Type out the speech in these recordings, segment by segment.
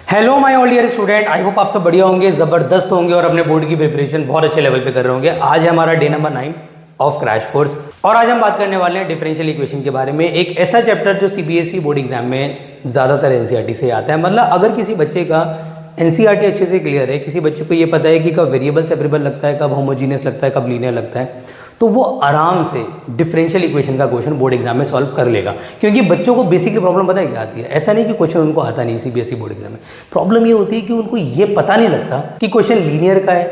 Hello my all dear student, I hope आप सब बढ़िया होंगे, ज़बरदस्त होंगे और अपने बोर्ड की प्रिपरेशन बहुत अच्छे लेवल पे कर रहे होंगे। आज है हमारा day number 9 of crash course और आज हम बात करने वाले हैं डिफरेंशियल इक्वेशन के बारे में। एक ऐसा चैप्टर जो सीबीएसई बोर्ड एग्जाम में ज़्यादातर एनसीईआरटी से आता है। मतलब अगर किसी बच्चे का एनसीईआरटी अच्छे से क्लियर है, किसी बच्चे को ये पता है कि कब वेरिएबल सेपरेबल लगता है, कब होमोजीनियस लगता है, कब लीनियर लगता है, तो वो आराम से डिफरेंशियल इक्वेशन का क्वेश्चन बोर्ड एग्जाम में सॉल्व कर लेगा। क्योंकि बच्चों को बेसिकली प्रॉब्लम पता है क्या आती है। ऐसा नहीं कि क्वेश्चन उनको आता नहीं सीबीएसई बोर्ड एग्जाम में, प्रॉब्लम ये होती है कि उनको ये पता नहीं लगता कि क्वेश्चन लीनियर का है,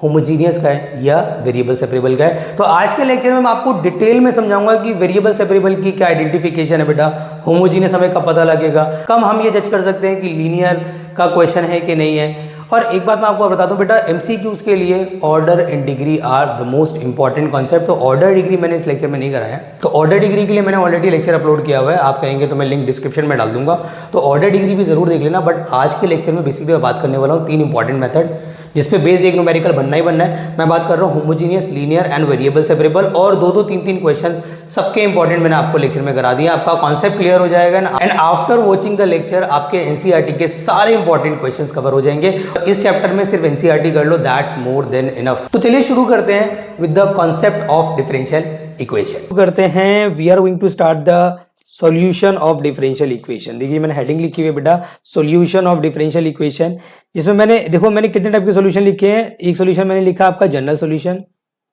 होमोजीनियस का है या वेरिएबल सेपरेबल का है। तो आज के लेक्चर में मैं आपको डिटेल में समझाऊंगा कि वेरिएबल सेपरेबल की क्या आइडेंटिफिकेशन है बेटा, होमोजीनियस हमें कब पता लगेगा, कब हम ये जज कर सकते हैं कि लीनियर का क्वेश्चन है कि नहीं है। और एक बात मैं आपको बता दूं बेटा, एमसीक्यूज के लिए order and degree are the most important concept. तो ऑर्डर डिग्री मैंने इस लेक्चर में नहीं कराया है, तो ऑर्डर डिग्री के लिए मैंने ऑलरेडी लेक्चर अपलोड किया हुआ है। आप कहेंगे तो मैं लिंक डिस्क्रिप्शन में डाल दूंगा, तो ऑर्डर डिग्री भी जरूर देख लेना। बट आज के लेक्चर में बेसिकली मैं बात करने वाला हूँ 3 इंपॉर्टेंट मेथड जिसपे बेस्ड एक न्यूमेरिकल बनना ही बनना है। मैं बात कर रहा हूँ homogeneous, linear and variable separable, और 2-2, 3-3 क्वेश्चन सबके इंपॉर्टेंट मैंने आपको लेक्चर में करा दिया। आपका कॉन्सेप्ट क्लियर हो जाएगा and after watching the lecture आपके एनसीईआरटी के सारे इंपॉर्टेंट क्वेश्चंस कवर हो जाएंगे। इस चैप्टर में सिर्फ एनसीईआरटी कर लो, दैट्स मोर देन इनफ। तो चलिए शुरू करते हैं with the concept of differential equation. करते हैं, we are going to start the solution of differential equation. देखिए मैंने हेडिंग लिखी हुई है बेटा, सॉल्यूशन ऑफ डिफरेंशियल इक्वेशन, जिसमें मैंने मैंने कितने टाइप के सॉल्यूशन लिखे हैं। एक सॉल्यूशन मैंने लिखा आपका जनरल सॉल्यूशन,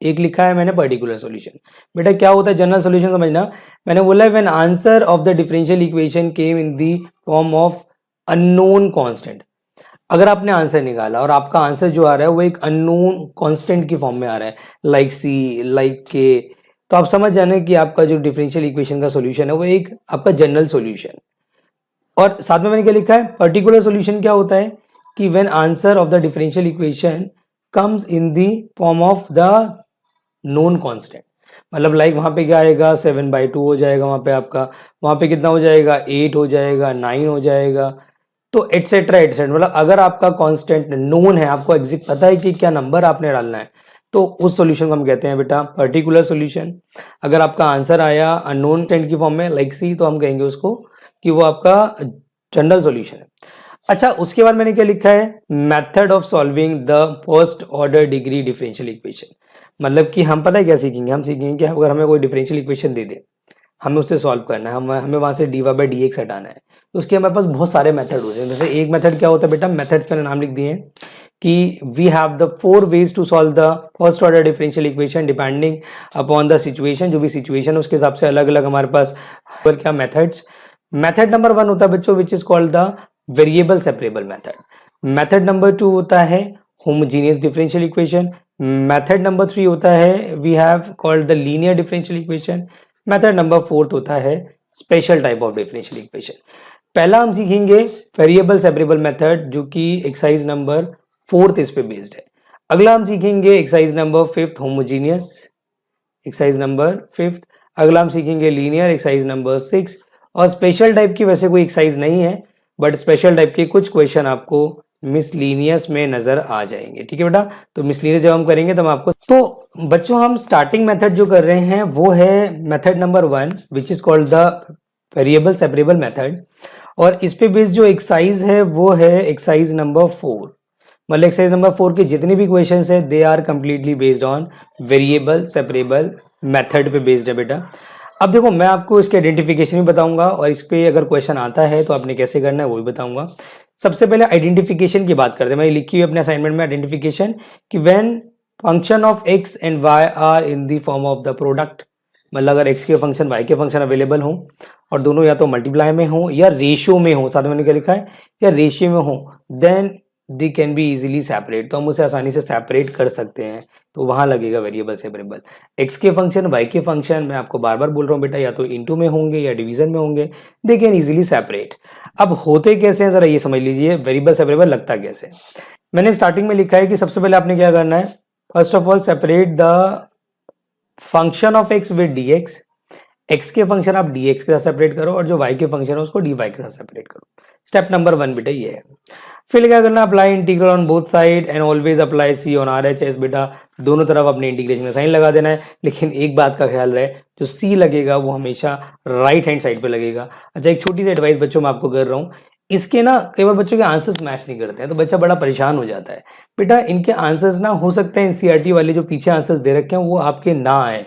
एक लिखा है मैंने पर्टिकुलर सॉल्यूशन। बेटा क्या होता है जनरल सॉल्यूशन समझना, मैंने बोला है when answer of the differential equation came in the form of unknown constant. अगर आपने आंसर निकाला और आपका आंसर जो आ रहा है वो एक अननोन कांस्टेंट की फॉर्म में आ रहा है, लाइक सी, लाइक के, तो आप समझ जाने कि आपका जो डिफरेंशियल इक्वेशन का सॉल्यूशन है वो एक आपका जनरल सॉल्यूशन। और साथ में मैंने क्या लिखा है, पर्टिकुलर सॉल्यूशन क्या होता है कि when answer of the differential equation comes in the form of the known constant. मतलब लाइक वहां पे क्या आएगा, 7/2 हो जाएगा, वहां पे आपका वहां पे कितना हो जाएगा, 8 हो जाएगा, 9 हो जाएगा, तो एटसेट्रा एटसेट्रा। मतलब अगर आपका कांस्टेंट नोन है, आपको एग्जैक्ट पता है कि क्या नंबर आपने डालना है, तो उस सॉल्यूशन को हम कहते हैं बेटा पर्टिकुलर सॉल्यूशन। अगर आपका आंसर आया अननोन कांस्टेंट की फॉर्म में लाइक सी, तो हम कहेंगे उसको कि वो आपका जनरल सॉल्यूशन है। अच्छा, उसके बाद मैंने क्या लिखा है, method of solving the first order degree differential equation. मतलब कि हम पता है क्या सीखेंगे, हम सीखेंगे कि अगर हमें कोई डिफरेंशियल इक्वेशन दे दे, हमें उससे सॉल्व करना है, हमें वहां से dy/dx हटाना है, तो उसके हमारे पास बहुत सारे मेथड होते हैं। जैसे एक मेथड क्या होता है बेटा, मेथड्स मैंने नाम लिख दिए हैं कि we have the 4 ways to solve the first order differential equation depending upon the situation. जो भी सिचुएशन है उसके हिसाब से अलग अलग हमारे पास क्या मेथड्स। मेथड नंबर 1 होता है बच्चों which is called the variable separable method. Method number 2 होता है homogeneous differential equation. Method number 3 होता है we have called the linear differential equation. Method number 4 होता है special type of differential equation. पहला हम सीखेंगे वेरिएबल सेपरेबल मेथड, जो कि एक्सरसाइज नंबर 4 इस पे बेस्ड है। अगला हम सीखेंगे exercise number 5 homogeneous, exercise number 5। अगला हम सीखेंगे लीनियर, एक्सरसाइज नंबर 6। और स्पेशल टाइप की वैसे कोई एक्सरसाइज नहीं है, बट स्पेशल टाइप के कुछ क्वेश्चन आपको मिसलीनियस में नजर आ जाएंगे। ठीक है बेटा, तो मिसलीनियस जब हम करेंगे तो हम आपको, तो बच्चों हम स्टार्टिंग मेथड जो कर रहे हैं वो है method number 1 which is called the variable separable method. और इस पे बेस्ड जो एक्सरसाइज है वो है एक्सरसाइज नंबर 4। मतलब एक्सरसाइज नंबर 4 के जितने भी क्वेश्चंस है they are completely based on variable separable method पे बेस्ड है बेटा। अब देखो मैं आपको इसके आइडेंटिफिकेशन भी बताऊंगा और इस पे अगर क्वेश्चन आता है तो आपने कैसे करना है वो भी बताऊंगा। सबसे पहले आइडेंटिफिकेशन की बात करते हैं। मैंने लिखी हुई अपने असाइनमेंट में आइडेंटिफिकेशन कि when function of x and y are in the form of the product. मतलब अगर x के फंक्शन y के फंक्शन अवेलेबल हो और दोनों या तो मल्टीप्लाई में हो या रेशियो में हो, साथ में मैंने क्या लिखा है, या रेशियो में हो, then they can be easily separate. तो हम उसे आसानी से सेपरेट कर सकते हैं, तो वहां लगेगा वेरिएबल सेपरेबल। एक्स के फंक्शन वाई के फंक्शन, मैं आपको बार बार बोल रहा हूँ बेटा, या तो इनटू में होंगे या डिवीजन में होंगे, दे कैन इजीली सेपरेट। अब होते कैसे हैं जरा ये समझ लीजिए, वेरिएबल सेपरेबल लगता कैसे। मैंने स्टार्टिंग में लिखा है कि सबसे पहले आपने क्या करना है, first of all separate the function of x with dx। X के फंक्शन आप dx के साथ सेपरेट करो और जो y के फंक्शन है उसको dy के साथ सेपरेट करो। स्टेप नंबर 1 बेटा ये है। फिर क्या करना, apply integral on both side and always apply C on R H S. बेटा दोनों तरफ अपने इंटीग्रेशन का साइन लगा देना है, लेकिन एक बात का ख्याल रहे, जो सी लगेगा वो हमेशा राइट हैंड साइड पे लगेगा। अच्छा, एक छोटी सी एडवाइस बच्चों मैं आपको कर रहा हूँ, इसके ना कई बार बच्चों के आंसर्स मैच नहीं करते हैं तो बच्चा बड़ा परेशान हो जाता है। बेटा इनके आंसर्स ना हो सकते हैं एनसीईआरटी वाले जो पीछे आंसर्स दे रखे हैं वो आपके ना आए,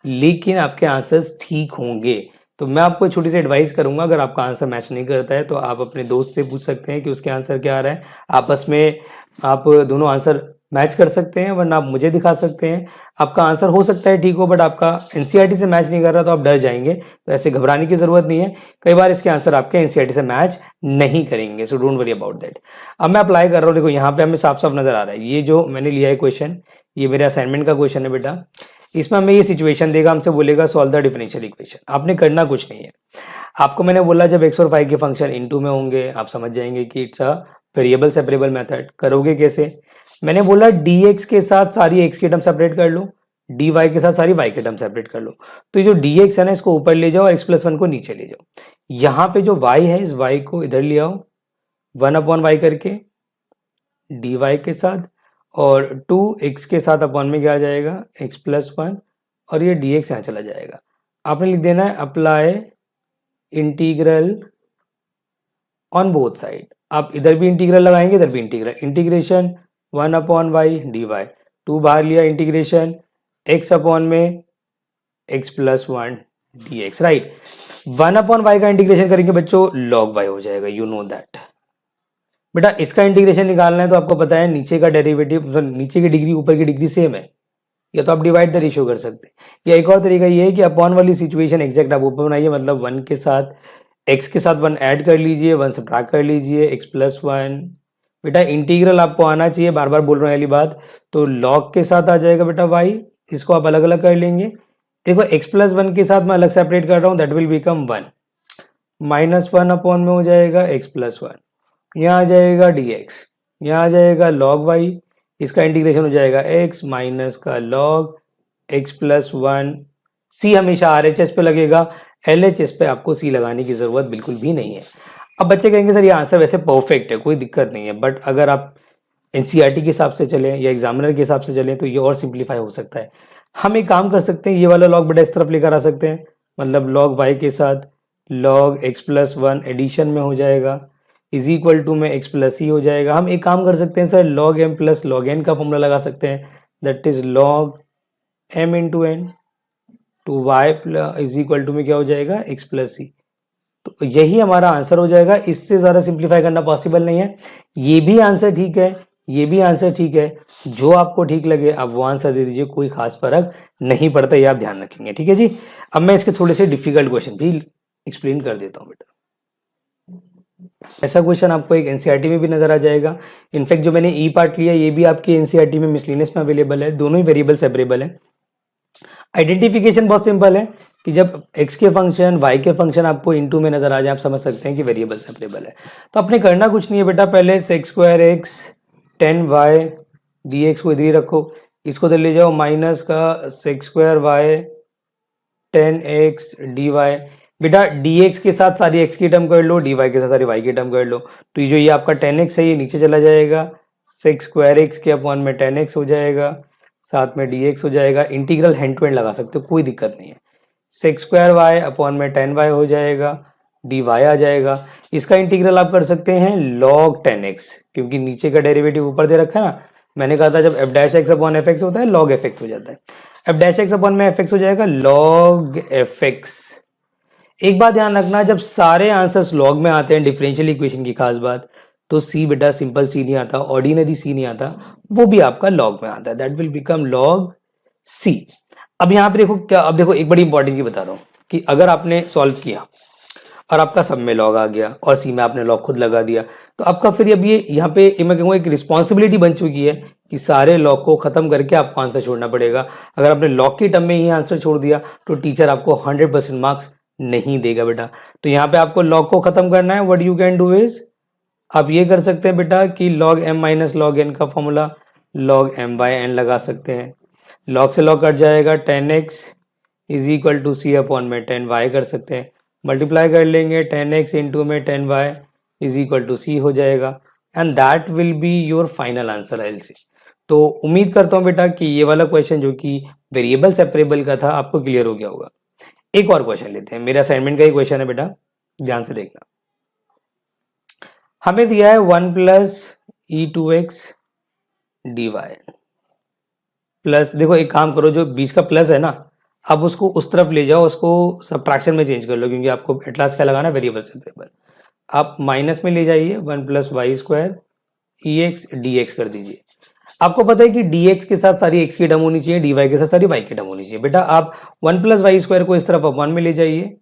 लेकिन आपके आंसर्स ठीक होंगे। तो मैं आपको छोटी सी एडवाइस करूंगा, अगर आपका आंसर मैच नहीं करता है तो आप अपने दोस्त से पूछ सकते हैं कि उसके आंसर क्या आ रहा है, आपस में आप दोनों आंसर मैच कर सकते हैं, वरना आप मुझे दिखा सकते हैं। आपका आंसर हो सकता है ठीक हो, बट आपका एनसीईआरटी से मैच नहीं कर रहा तो आप डर जाएंगे, तो ऐसे घबराने की जरूरत नहीं है। कई बार इसके आंसर आपके एनसीईआरटी से मैच नहीं करेंगे, so don't worry about that. अब मैं अप्लाई कर रहा हूँ, देखो यहाँ पे हमें साफ साफ नजर आ रहा है, ये जो मैंने लिया है क्वेश्चन, ये मेरे असाइनमेंट का क्वेश्चन है बेटा। इसमें हमें ये सिचुएशन देगा, हमसे बोलेगा सॉल्व द डिफरेंशियल इक्वेशन। आपने करना कुछ नहीं है, आपको मैंने बोला जब x और y के फंक्शन इनटू में होंगे आप समझ जाएंगे कि it's a variable separable method. करोगे कैसे, मैंने बोला dx के साथ सारी x की टर्म सेपरेट कर लो, dy के साथ सारी y की टर्म सेपरेट कर लो। तो ये जो dx है ना इसको ऊपर ले जाओ और x+1 को नीचे ले जाओ। यहाँ पे जो y है इस y को इधर ले आओ 1/y करके dy के साथ, और 2x के साथ अपॉन में क्या आ जाएगा x+1, और ये dx यहाँ चला जाएगा। आपने लिख देना है apply integral on both side. आप इधर भी इंटीग्रल लगाएंगे इधर भी इंटीग्रल, इंटीग्रेशन 1/y dy, 2 बाहर लिया इंटीग्रेशन x अपॉन में x+1 dx, राइट। 1/y का इंटीग्रेशन करेंगे बच्चों log y हो जाएगा, यू नो दैट। बेटा इसका इंटीग्रेशन निकालना है तो आपको पता है नीचे का डेरिवेटिव, नीचे की डिग्री ऊपर की डिग्री सेम है, या तो आप डिवाइड द रेशियो कर सकते हैं, या एक और तरीका ये है कि अपॉन वाली सिचुएशन एग्जैक्ट आप ऊपर बनाइए, मतलब 1 के साथ x के साथ 1 ऐड कर लीजिए, 1 सब्ट्रैक्ट कर लीजिए x+1। बेटा इंटीग्रल आपको आना चाहिए, बार बार बोल रहे हैं वाली बात, तो log के साथ आ जाएगा बेटा y, इसको आप अलग अलग कर लेंगे। देखो x+1 के साथ मैं अलग सेपरेट कर रहा हूँ, दैट विल बिकम 1, -1 अपॉन में हो जाएगा x+1, यहाँ आ जाएगा dx, यहाँ आ जाएगा log y, इसका इंटीग्रेशन हो जाएगा x माइनस का log x+1। c हमेशा RHS पे लगेगा, LHS पे आपको c लगाने की जरूरत बिल्कुल भी नहीं है। अब बच्चे कहेंगे सर ये आंसर वैसे परफेक्ट है, कोई दिक्कत नहीं है, बट अगर आप एनसीईआरटी के हिसाब से चलें या एग्जामिनर के हिसाब से चलें तो ये और सिंप्लीफाई हो सकता है। हम एक काम कर सकते हैं, ये वाला log बेटा इस तरफ लेकर आ सकते हैं, मतलब log y के साथ log x+1 एडिशन में हो जाएगा इज इक्वल टू में x+c हो जाएगा। हम एक काम कर सकते हैं sir, log m plus log n का फॉर्मूला लगा सकते हैं, that is log m into n to y is equal to में क्या हो जाएगा x+c। तो यही हमारा आंसर हो जाएगा, इससे ज़्यादा सिंप्लीफाई करना पॉसिबल नहीं है। ये भी आंसर ठीक है, ये भी आंसर ठीक है, जो आपको ठीक लगे आप वो आंसर दे दीजिए, कोई खास फर्क नहीं पड़ता, ये आप ध्यान रखेंगे, ठीक है जी। अब मैं इसके थोड़े से डिफिकल्ट क्वेश्चन भी एक्सप्लेन कर देता हूँ बेटा। ऐसा क्वेश्चन आपको एक एनसीईआरटी में भी नजर आ जाएगा, इनफैक्ट जो मैंने ई पार्ट लिया ये भी आपकी एनसीईआरटी में मिसलिनियस में अवेलेबल है, दोनों ही वेरिएबल सेपरेबल है। आइडेंटिफिकेशन बहुत सिंपल है कि जब x के फंक्शन y के फंक्शन आपको इनटू में नजर आ जाए आप समझ सकते हैं कि वेरिएबल सेपरेबल है। तो अपने करना कुछ नहीं है बेटा, पहले sec²x 10y dx को इधर ही रखो, इसको इधर ले जाओ माइनस का sec²y 10x dy। बेटा dx के साथ सारी x की टर्म कर लो, dy के साथ सारी y की टर्म कर लो, तो ये जो ये आपका 10x है ये नीचे चला जाएगा, sec² के अपॉन में 10x हो जाएगा, साथ में dx हो जाएगा। इंटीग्रल हैंड टू हैंड लगा सकते हो, कोई दिक्कत नहीं है। sec² अपॉन में 10y हो जाएगा, dy आ जाएगा। इसका इंटीग्रल आप कर सकते हैं log 10x, क्योंकि नीचे का डेरिवेटिव ऊपर दे रखा है ना, मैंने कहा था जब f' अपॉन fx होता है log fx हो जाता है, f' अपॉन में fx हो जाएगा log fx। एक बात ध्यान रखना, जब सारे आंसर्स लॉग में आते हैं डिफरेंशियल इक्वेशन की खास बात, तो सी बेटा सिंपल सी नहीं आता, ऑर्डिनरी सी नहीं आता, वो भी आपका लॉग में आता है, that will become log c. अब यहाँ पे देखो क्या, अब देखो एक बड़ी इंपॉर्टेंट चीज बता रहा हूँ कि अगर आपने सॉल्व किया और आपका सब में लॉग आ गया और सी में आपने लॉग खुद लगा दिया, तो आपका फिर अब ये यहाँ पे मैं कहूँगा एक रिस्पॉन्सिबिलिटी बन चुकी है कि सारे लॉग को खत्म करके आपको आंसर छोड़ना पड़ेगा। अगर आपने लॉग की टर्म में ही आंसर छोड़ दिया तो टीचर आपको 100% मार्क्स नहीं देगा बेटा। तो यहाँ पे आपको लॉग को खत्म करना है, what you can do is आप ये कर सकते हैं बेटा कि log m minus log n का formula log m by n लगा सकते हैं, log से log कट जाएगा 10x is equal to C upon में 10y कर सकते हैं, मल्टीप्लाई कर लेंगे 10x इंटू में 10y इज इक्वल टू सी हो जाएगा, and that will be your final answer LC. तो उम्मीद करता हूँ बेटा कि ये वाला क्वेश्चन जो कि वेरिएबल सेपरेबल का था आपको क्लियर हो गया होगा। एक और क्वेश्चन लेते हैं, मेरे असाइनमेंट का ही क्वेश्चन है बेटा, ध्यान से देखना। हमें दिया है 1 plus e to x d y plus, देखो एक काम करो, जो बीच का प्लस है ना, अब उसको उस तरफ ले जाओ, उसको सब्ट्रैक्शन में चेंज कर लो, क्योंकि आपको एट लास्ट क्या लगाना है, वेरिएबल सेपरेबल। आप माइनस में ले जाइए, 1 प्लस वाई स्क्वायर ई एक्स डी एक्स कर दीजिए। आपको पता है कि डी एक्स के साथ सारी एक्स की टर्म होनी चाहिए, डी वाई के साथ सारी वाई की टर्म होनी चाहिए। बेटा आप 1 प्लस वाई स्क्वायर को इस तरफ अपॉन में ले जाइए,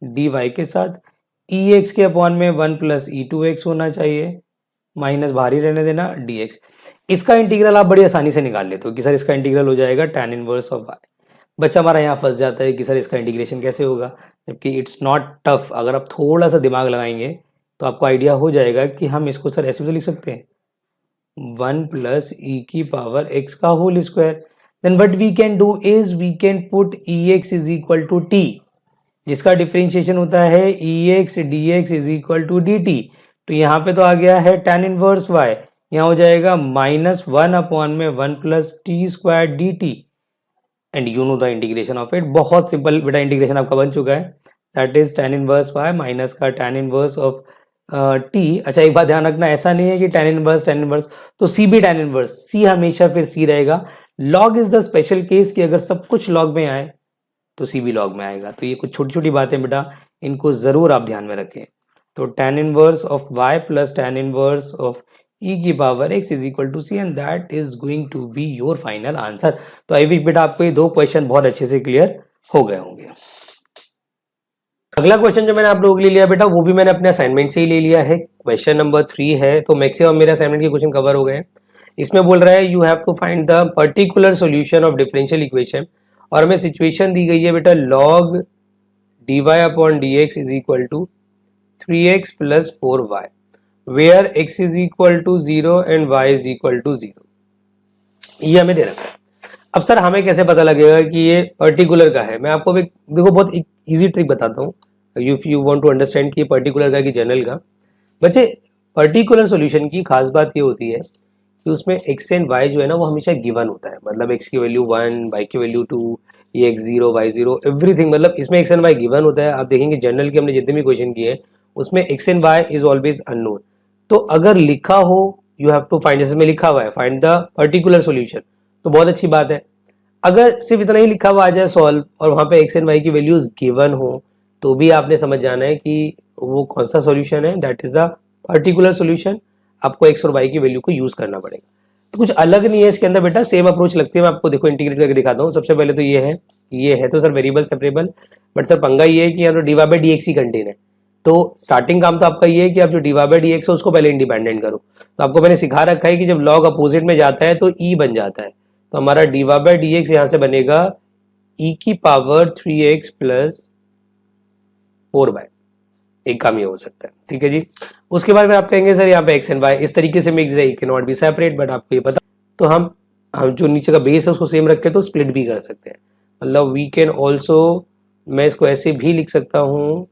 डी वाई के साथ ई एक्स के अपॉन में 1 प्लस ई टू एक्स होना चाहिए, माइनस बाहर ही रहने देना डी एक्स। इसका इंटीग्रल आप बड़ी आसानी से निकाल लेते हो कि सर इसका इंटीग्रल हो जाएगा tan इनवर्स ऑफ वाई। बच्चा हमारा यहाँ फंस जाता है कि सर इसका इंटीग्रेशन कैसे होगा, जबकि इट्स नॉट टफ। अगर आप थोड़ा सा दिमाग लगाएंगे तो आपको आइडिया हो जाएगा कि हम इसको सर ऐसे भी तो लिख सकते हैं, 1 प्लस ई की पावर एक्स का whole square. Then what we can do is we can put e x is equal to t, जिसका डिफरेंशिएशन होता है e x d x is equal to d t. तो यहाँ पे तो आ गया है tan इनवर्स y, यहाँ हो जाएगा -1 अपॉन में 1 plus T square D T, and you know the integration of it. बहुत सिंपल बेटा, इंटीग्रेशन आपका बन चुका है, that is tan inverse y minus का tan इनवर्स ऑफ टी। अच्छा एक बात ध्यान रखना, ऐसा नहीं है कि tan इनवर्स तो c भी tan इनवर्स, c हमेशा फिर c रहेगा। log is the special case कि अगर सब कुछ log में आए तो c भी log में आएगा। तो ये कुछ छोटी छोटी बातें बेटा, इनको जरूर आप ध्यान में रखें। तो tan inverse of y plus tan inverse of e की power x is equal to c, and that is going to be your final answer. तो आई विश बेटा आपको ये दो क्वेश्चन बहुत अच्छे से क्लियर हो गए होंगे। अगला क्वेश्चन जो मैंने आप लोगों के लिए लिया बेटा, वो भी मैंने अपने असाइनमेंट से ही ले लिया है, क्वेश्चन नंबर 3 है। तो मैक्सिमम मेरे असाइनमेंट के क्वेश्चन कवर हो गए हैं। इसमें बोल रहा है you have to find the particular solution of differential equation, और हमें सिचुएशन दी गई है बेटा log dy upon dx is equal to 3x plus 4y, where x is equal to 0 and y is equal to 0। ये हमें दे रखा है। अब सर हमें कैसे पता लगेगा कि ये पर्टिकुलर का है? मैं आपको भी देखो बहुत इजी ट्रिक बताता हूँ, if you want to understand कि ये पर्टिकुलर का कि जनरल का। बच्चे पर्टिकुलर सॉल्यूशन की खास बात ये होती है कि उसमें x एंड y जो है ना वो हमेशा गिवन होता है, मतलब x की वैल्यू 1, y की वैल्यू 2, ये x 0 y 0 एवरीथिंग, मतलब इसमें x एंड y गिवन होता है। आप देखेंगे जनरल के हमने जितने भी क्वेश्चन किए हैं उसमें x and y is always unknown. तो अगर लिखा हो यू हैव टू फाइंड, जैसे में लिखा हुआ है फाइंड द पर्टिकुलर सॉल्यूशन, तो बहुत अच्छी बात है। अगर सिर्फ इतना ही लिखा हुआ आ जाए सॉल्व और वहां पे x एंड y की वैल्यूज गिवन हो, तो भी आपने समझ जाना है कि वो कौन सा सॉल्यूशन है, that is the particular solution. आपको x और y की वैल्यू को यूज करना पड़ेगा। तो कुछ अलग नहीं है इसके अंदर बेटा, सेम अप्रोच लगती है। मैं आपको देखो इंटीग्रेट करके दिखाता हूँ। सबसे पहले तो ये है तो sir variable separable, but sir पंगा ये है कि यहाँ तो D by D x he contain है। तो स्टार्टिंग काम तो आपका ये है कि आप जो डी बाई डी एक्स है उसको पहले इंडिपेंडेंट करो। तो आपको मैंने सिखा रखा है कि जब लॉग अपोजिट में जाता है तो ई बन जाता है। तो हमारा डी बाई डी एक्स यहाँ से बनेगा ई की पावर 3x प्लस 4y। एक काम ये हो सकता है, ठीक है जी। उसके बाद फिर आप कहेंगे सर यहाँ पे x एंड y इस तरीके से मिक्स है, can not B separate, but आपको ये पता, तो हम जो नीचे का बेस है उसको सेम रख के तो स्प्लिट भी कर सकते हैं। मतलब वी कैन ऑल्सो, मैं इसको ऐसे भी लिख सकता हूँ,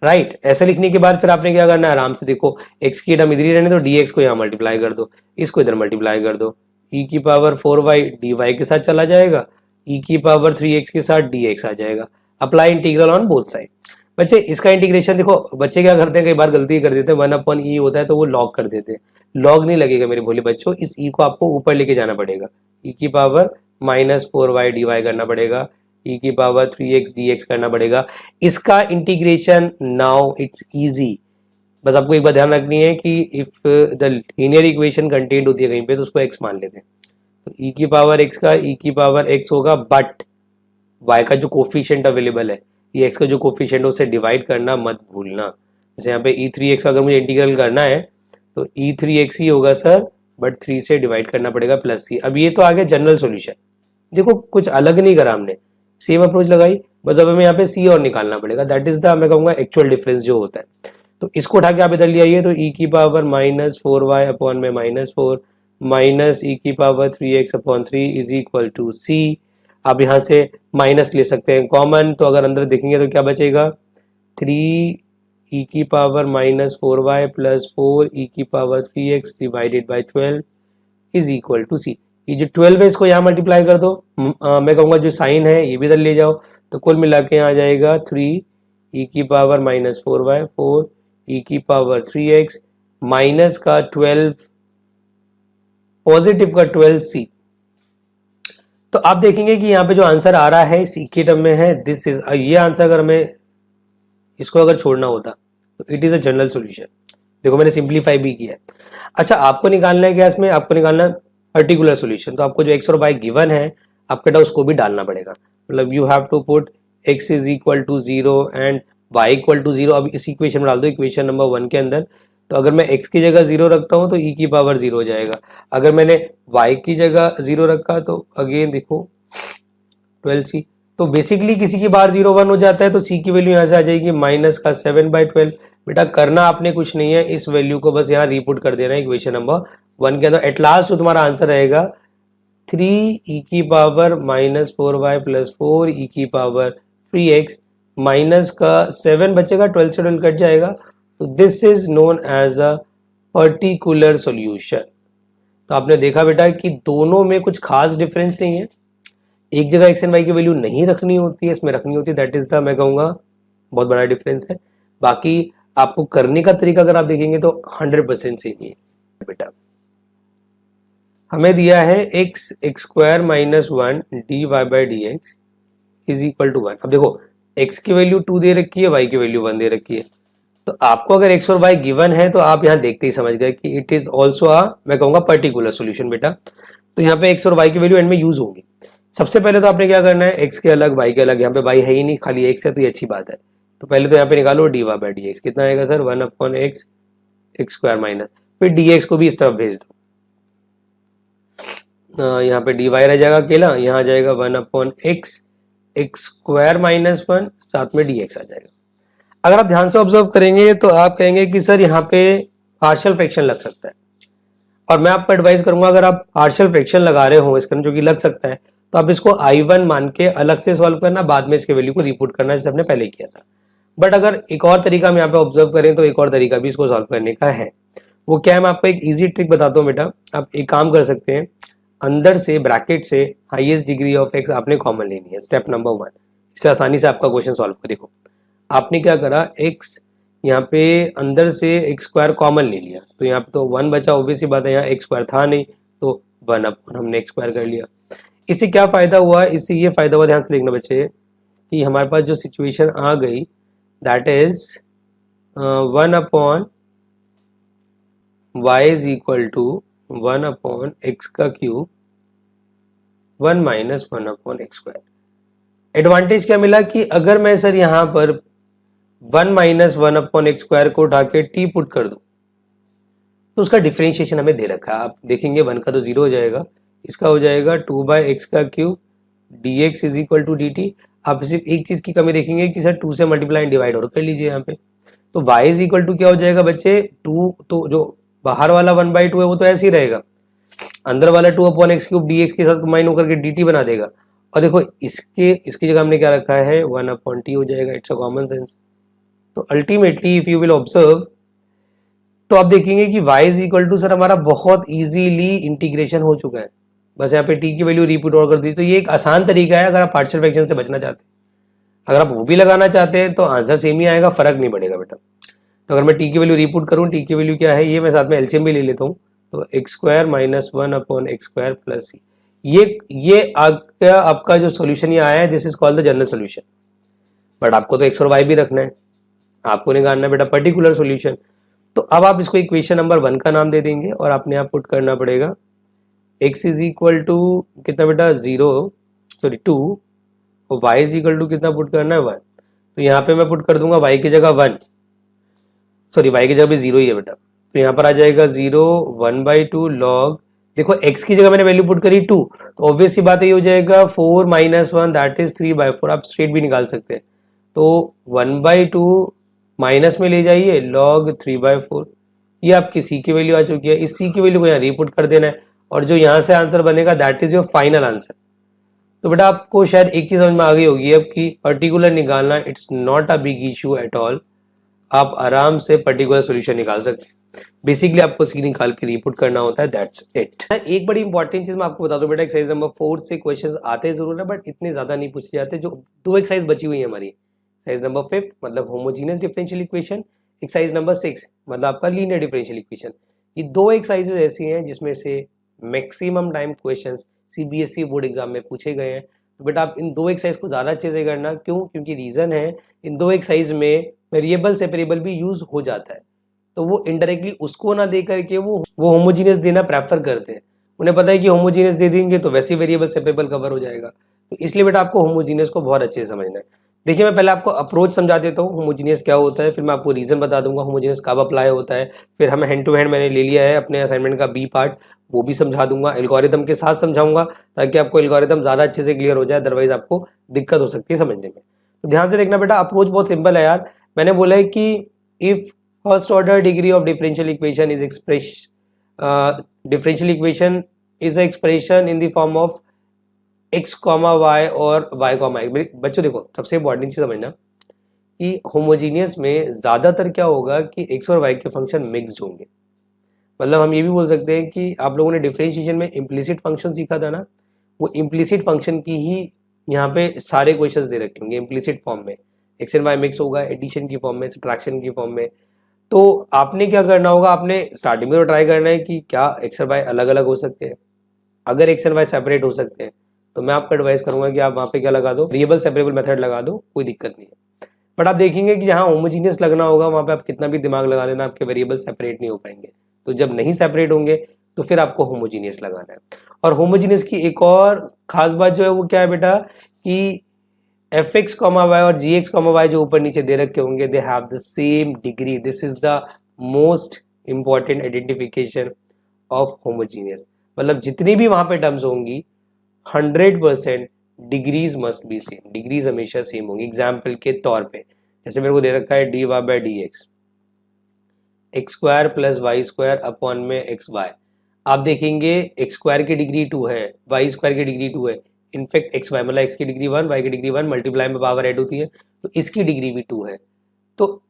राइट। ऐसे लिखने के बाद फिर आपने क्या करना है, आराम से देखो x की टर्म इधर ही रहने दो, dx को यहाँ मल्टीप्लाई कर दो, इसको इधर मल्टीप्लाई कर दो, e की पावर 4y dy के साथ चला जाएगा, e की पावर 3x के साथ dx आ जाएगा। Apply integral on both side. बच्चे इसका इंटीग्रेशन देखो, बच्चे क्या करते हैं, कई बार गलती कर देते हैं, 1/e होता है तो वो लॉग कर देते हैं। लॉग नहीं लगेगा मेरे भोले बच्चों, इस e को आपको ऊपर लेके जाना पड़ेगा, e की पावर -4y dy करना पड़ेगा, e की पावर 3x dx करना पड़ेगा। इसका इंटीग्रेशन नाउ इट्स इजी। बस आपको एक बात ध्यान रखनी है कि if the linear equation content होती है कहीं पे तो उसको x मान लेते हैं। तो e की पावर x का e की पावर x होगा, बट y का जो कोफिशिएंट अवेलेबल है, ये x का जो कोफिशिएंट है उसे डिवाइड करना मत भूलना। जैसे यहाँ पे e3x का अगर मुझे इंटीग्रल करना है तो e3x ही होगा सर, बट 3 से डिवाइड करना पड़ेगा प्लस c। अब ये तो आ गया जनरल सॉल्यूशन। देखो कुछ अलग नहीं करा हमने, सेम अप्रोच लगाई, बस अब हमें यहाँ पे c और निकालना पड़ेगा, दैट इज द मैं कहूंगा एक्चुअल डिफरेंस जो होता है। तो इसको उठा के आप इधर ले आइए, तो e की पावर -4y अपॉन में -4 माइनस e की power 3x upon 3 is equal to c। आप यहाँ से माइनस ले सकते हैं कॉमन, तो अगर अंदर देखेंगे तो क्या बचेगा, 3 e की पावर -4y प्लस 4 e की power 3x divided by 12 is equal to c। ये जो 12 है इसको यहाँ मल्टीप्लाई कर दो, मैं कहूँगा जो साइन है ये भी इधर ले जाओ, तो कुल मिला के यहाँ आ जाएगा 3 e की पावर -4y 4 ई की पावर 3x माइनस का 12 पॉजिटिव का 12c। तो आप देखेंगे कि यहाँ पे जो आंसर आ रहा है सी के टर्म में है, दिस इज ये आंसर अगर हमें इसको अगर छोड़ना होता तो it is a general solution. देखो मैंने सिंप्लीफाई भी किया है। अच्छा आपको निकालना है क्या इसमें, आपको निकालना है पर्टिकुलर सॉल्यूशन। तो आपको जो एक्स और वाई गिवन है आपके पास उसको भी डालना पड़ेगा। मतलब you have to put x is equal to 0 and y equal to 0। अब इस इक्वेशन में डाल दो, इक्वेशन नंबर 1 के अंदर। तो अगर मैं x की जगह 0 रखता हूं तो e की पावर 0 हो जाएगा। अगर मैंने y की जगह 0 रखा तो अगेन देखो 12c। तो बेसिकली किसी की बार 0 1 हो जाता है तो c की वैल्यू यहां से आ जाएगी माइनस का 7/12। बेटा करना आपने कुछ नहीं है, इस वैल्यू को बस यहाँ रीपुट कर देना है इक्वेशन नंबर 1 के अंदर। एट लास्ट जो तुम्हारा आंसर रहेगा 3 e की power minus 4y plus 4 e की पावर 3x माइनस का 7 बचेगा, 12 से 12 कट जाएगा। तो this is known as a particular solution. तो आपने देखा बेटा कि दोनों में कुछ खास डिफरेंस नहीं है। एक जगह एक्स एंड वाई की वैल्यू नहीं रखनी होती है, इसमें रखनी होती है। दैट इज द मैं कहूंगा बहुत बड़ा डिफरेंस है। बाकी आपको करने का तरीका अगर आप देखेंगे तो 100% सेम ही है बेटा। हमें दिया है x x square minus 1 d Y by D x is equal to 1। अब देखो एक्स की वैल्यू 2 दे रखी है, वाई की वैल्यू 1 दे रखी है। तो आपको अगर एक्स और वाई गिवन है तो आप यहाँ देखते ही समझ गए कि इट इज ऑल्सो अ मैं कहूंगा पर्टिकुलर सॉल्यूशन बेटा। तो यहाँ पे एक्स और वाई की वैल्यू एंड में यूज होंगी। सबसे पहले तो आपने क्या करना है, एक्स के अलग वाई के अलग। यहाँ पे वाई है ही नहीं, खाली एक्स है, तो ये अच्छी बात है। तो पहले तो यहाँ पे निकालो d Y by D x. कितना आएगा sir, 1/x x square minus, फिर डी एक्स को भी इस तरफ भेज दो। यहाँ पे डी वाई रह जाएगा अकेला, यहाँ आ जाएगा 1/x एक्स स्क्वायर माइनस 1, साथ में डी एक्स आ जाएगा। अगर आप ध्यान से ऑब्जर्व करेंगे तो आप कहेंगे कि सर यहाँ पे पार्शियल फ्रैक्शन लग सकता है। और मैं आपको एडवाइस करूंगा अगर आप पार्शियल फ्रैक्शन लगा रहे हो इसके जो कि लग सकता है, तो आप इसको I1 मान के अलग से सॉल्व करना, बाद में इसके वैल्यू को रिपोर्ट करना जैसे हमने पहले किया था। बट अगर एक और तरीका हम यहाँ पे ऑब्जर्व करें तो एक और तरीका भी इसको सॉल्व करने का है। वो क्या है, मैं आपको एक इजी ट्रिक बताता हूँ बेटा। आप एक काम कर सकते हैं, अंदर से ब्रैकेट से हाईएस्ट डिग्री ऑफ एक्स आपने कॉमन लेनी है, स्टेप नंबर 1। इससे आसानी से आपका क्वेश्चन सॉल्व कर। देखो आपने क्या करा, एक्स यहाँ पे अंदर से एक्स स्क्वायर कॉमन ले लिया, तो यहाँ पे तो 1 बचा। ऑब्वियसली बात है यहाँ एक्स स्क्वायर था नहीं, तो 1/, हमने एक्स स्क्वायर कर लिया। इससे क्या फायदा हुआ, इससे ये फायदा हुआ, ध्यान से देखना बच्चे, कि हमारे पास जो सिचुएशन आ गई that is 1/y is equal to 1/x का cube 1 minus 1/x square. Advantage क्या मिला कि अगर मैं सर यहाँ पर 1 माइनस 1/x स्क्वायर को उठा के टी पुट कर दूं तो उसका डिफरेंशिएशन हमें दे रखा है। आप देखेंगे 1 का तो 0 हो जाएगा, इसका हो जाएगा 2/x का cube dx is equal to dt। आप सिर्फ एक चीज की कमी देखेंगे कि सर 2 से मल्टीप्लाई एंड डिवाइड और कर लीजिए यहाँ पे। तो y इज इक्वल टू क्या हो जाएगा बच्चे, 2, तो जो बाहर वाला 1/2 है वो तो ऐसे ही रहेगा, अंदर वाला 2/x क्यूब dx के साथ कंबाइन होकर के dt बना देगा। और देखो इसकी जगह हमने क्या रखा है, 1/t हो जाएगा। It's a common sense. तो ultimately if you will observe तो आप देखेंगे कि y is equal to sir हमारा बहुत इजीली इंटीग्रेशन हो चुका है। बस यहाँ पे t की वैल्यू रिपीट और कर दी। तो ये एक आसान तरीका है अगर आप पार्शियल फ्रैक्शन से बचना चाहते हैं। अगर आप वो भी लगाना चाहते हैं तो आंसर सेम ही आएगा, फर्क नहीं पड़ेगा बेटा। तो अगर मैं t की वैल्यू रिपीट करूँ, t की वैल्यू क्या है, ये मैं साथ में एलसीएम भी ले लेता हूँ। तो x square minus 1/x square plus c। ये आपका जो सोल्यूशन ये आया है, this is called the general solution. But आपको तो एक्स और वाई भी रखना है, आपको निकालना है बेटा पर्टिकुलर सोल्यूशन। तो अब आप इसको इक्वेशन नंबर 1 का नाम दे देंगे और आपने आप पुट करना पड़ेगा x इज इक्वल टू कितना बेटा 2 और y इज इक्वल टू कितना पुट करना है 1। तो यहाँ पे मैं पुट कर दूंगा y की जगह 1, सॉरी y की जगह भी 0 ही है बेटा। तो यहाँ पर आ जाएगा 0 1/2 log, देखो x की जगह मैंने वैल्यू पुट करी 2, तो ऑब्वियस सी बात है ये हो जाएगा 4 माइनस 1 दैट इज 3/4। आप स्ट्रेट भी निकाल सकते हैं। तो 1/2 माइनस में ले जाइए log 3/4। ये आपकी सी की वैल्यू आ चुकी है। इस सी की वैल्यू को यहाँ रीपुट कर देना है और जो यहाँ से आंसर बनेगा that is your final answer. तो बेटा आपको शायद एक ही समझ में आ गई होगी अब कि पर्टिकुलर निकालना it's not a big issue at all. आप आराम से पर्टिकुलर सोल्यूशन निकाल सकते हैं। बेसिकली आपको सी निकाल के रीपुट करना होता है, दैट्स इट। एक बड़ी इंपॉर्टेंट चीज मैं आपको बता दूं बेटा, एक्सरसाइज नंबर 4 से क्वेश्चंस आते जरूर है बट इतने ज्यादा नहीं पूछे जाते। जो 2 एक्सरसाइज बची हुई है हमारी, एक्सरसाइज नंबर 5 मतलब homogeneous differential equation, exercise number 6 मतलब आपका लीनियर डिफरेंशियल इक्वेशन। ये दो एक्सरसाइजेज ऐसी हैं जिसमें से maximum time questions CBSE board exam में पूछे गए हैं। तो बेटा आप इन दो एक्सरसाइज को ज़्यादा अच्छे से करना, क्यों? क्योंकि रीज़न है इन दो एक्सरसाइज में वेरिएबल सेपरेबल भी यूज हो जाता है, तो वो इनडायरेक्टली उसको ना दे करके वो होमोजीनियस देना प्रेफर करते हैं। उन्हें पता है कि होमोजीनियस दे देंगे तो वैसे वेरिएबल सेपरेबल कवर हो जाएगा। तो इसलिए बेटा आपको होमोजीनियस को बहुत अच्छे से समझना है। देखिए मैं पहले आपको अप्रोच समझा देता हूँ होमोजीनियस क्या होता है, फिर मैं आपको रीजन बता दूंगा होमोजीनियस कब अप्लाई होता है, फिर हम हैंड टू हैंड मैंने ले लिया है अपने असाइनमेंट का बी पार्ट, वो भी समझा दूंगा, एल्गोरिथम के साथ समझाऊंगा ताकि आपको एल्गोरिथम ज्यादा अच्छे से क्लियर हो जाए, अदरवाइज आपको दिक्कत हो सकती है समझने में। तो ध्यान से देखना बेटा, अप्रोच बहुत सिंपल है यार। मैंने बोला है कि if first order degree of differential equation is differential equation is expression in the form of x comma y और वाई कॉमा एक्स। बच्चों देखो सबसे इंपॉर्टेंट चीज समझना कि होमोजीनियस में ज्यादातर क्या होगा कि एक्स और वाई के फंक्शन मिक्स्ड होंगे। मतलब हम ये भी बोल सकते हैं कि आप लोगों ने डिफरेंशिएशन में इम्प्लिसिट फंक्शन सीखा था ना, वो इम्प्लिसिट फंक्शन की ही यहाँ पे सारे क्वेश्चंस दे रखे होंगे इम्प्लिसिट फॉर्म में। एक्स एंड वाई मिक्स होगा एडिशन की फॉर्म में, सब्ट्रैक्शन की फॉर्म में। तो आपने क्या करना होगा, आपने स्टार्टिंग में तो ट्राई करना है कि क्या एक्स और वाई अलग अलग हो सकते हैं। अगर एक्स एंड वाई सेपरेट हो सकते हैं तो मैं आपको एडवाइस करूंगा कि आप वहाँ पे क्या लगा दो, वेरिएबल सेपरेबल मेथड लगा दो, कोई दिक्कत नहीं है। बट आप देखेंगे कि जहाँ होमोजीनियस लगना होगा वहाँ पे आप कितना भी दिमाग लगा लेना, आपके वेरिएबल सेपरेट नहीं हो पाएंगे। तो जब नहीं सेपरेट होंगे तो फिर आपको होमोजीनियस लगाना है। और होमोजीनियस की एक और खास बात जो है वो क्या है बेटा कि एफ एक्स कॉमा वाई और जी एक्स कॉमा वाई जो ऊपर नीचे दे रखे होंगे they have the same degree. This is the most important identification of homogeneous. मतलब जितनी भी वहां पे टर्म्स होंगी 100% degrees must be same, degrees हमेशा सेम होंगी। एग्जाम्पल के तौर पे जैसे मेरे को दे रखा है D Y by D x, x square plus Y square upon में एक्स वाई। आप देखेंगे एक्स स्क्वायर की डिग्री 2 है, वाई स्क्वायर की डिग्री 2 है। इनफैक्ट एक्स वाई मतलब एक्स की डिग्री 1, वाई की डिग्री 1, मल्टीप्लाई में पावर ऐड होती है तो इसकी डिग्री भी 2 है। तो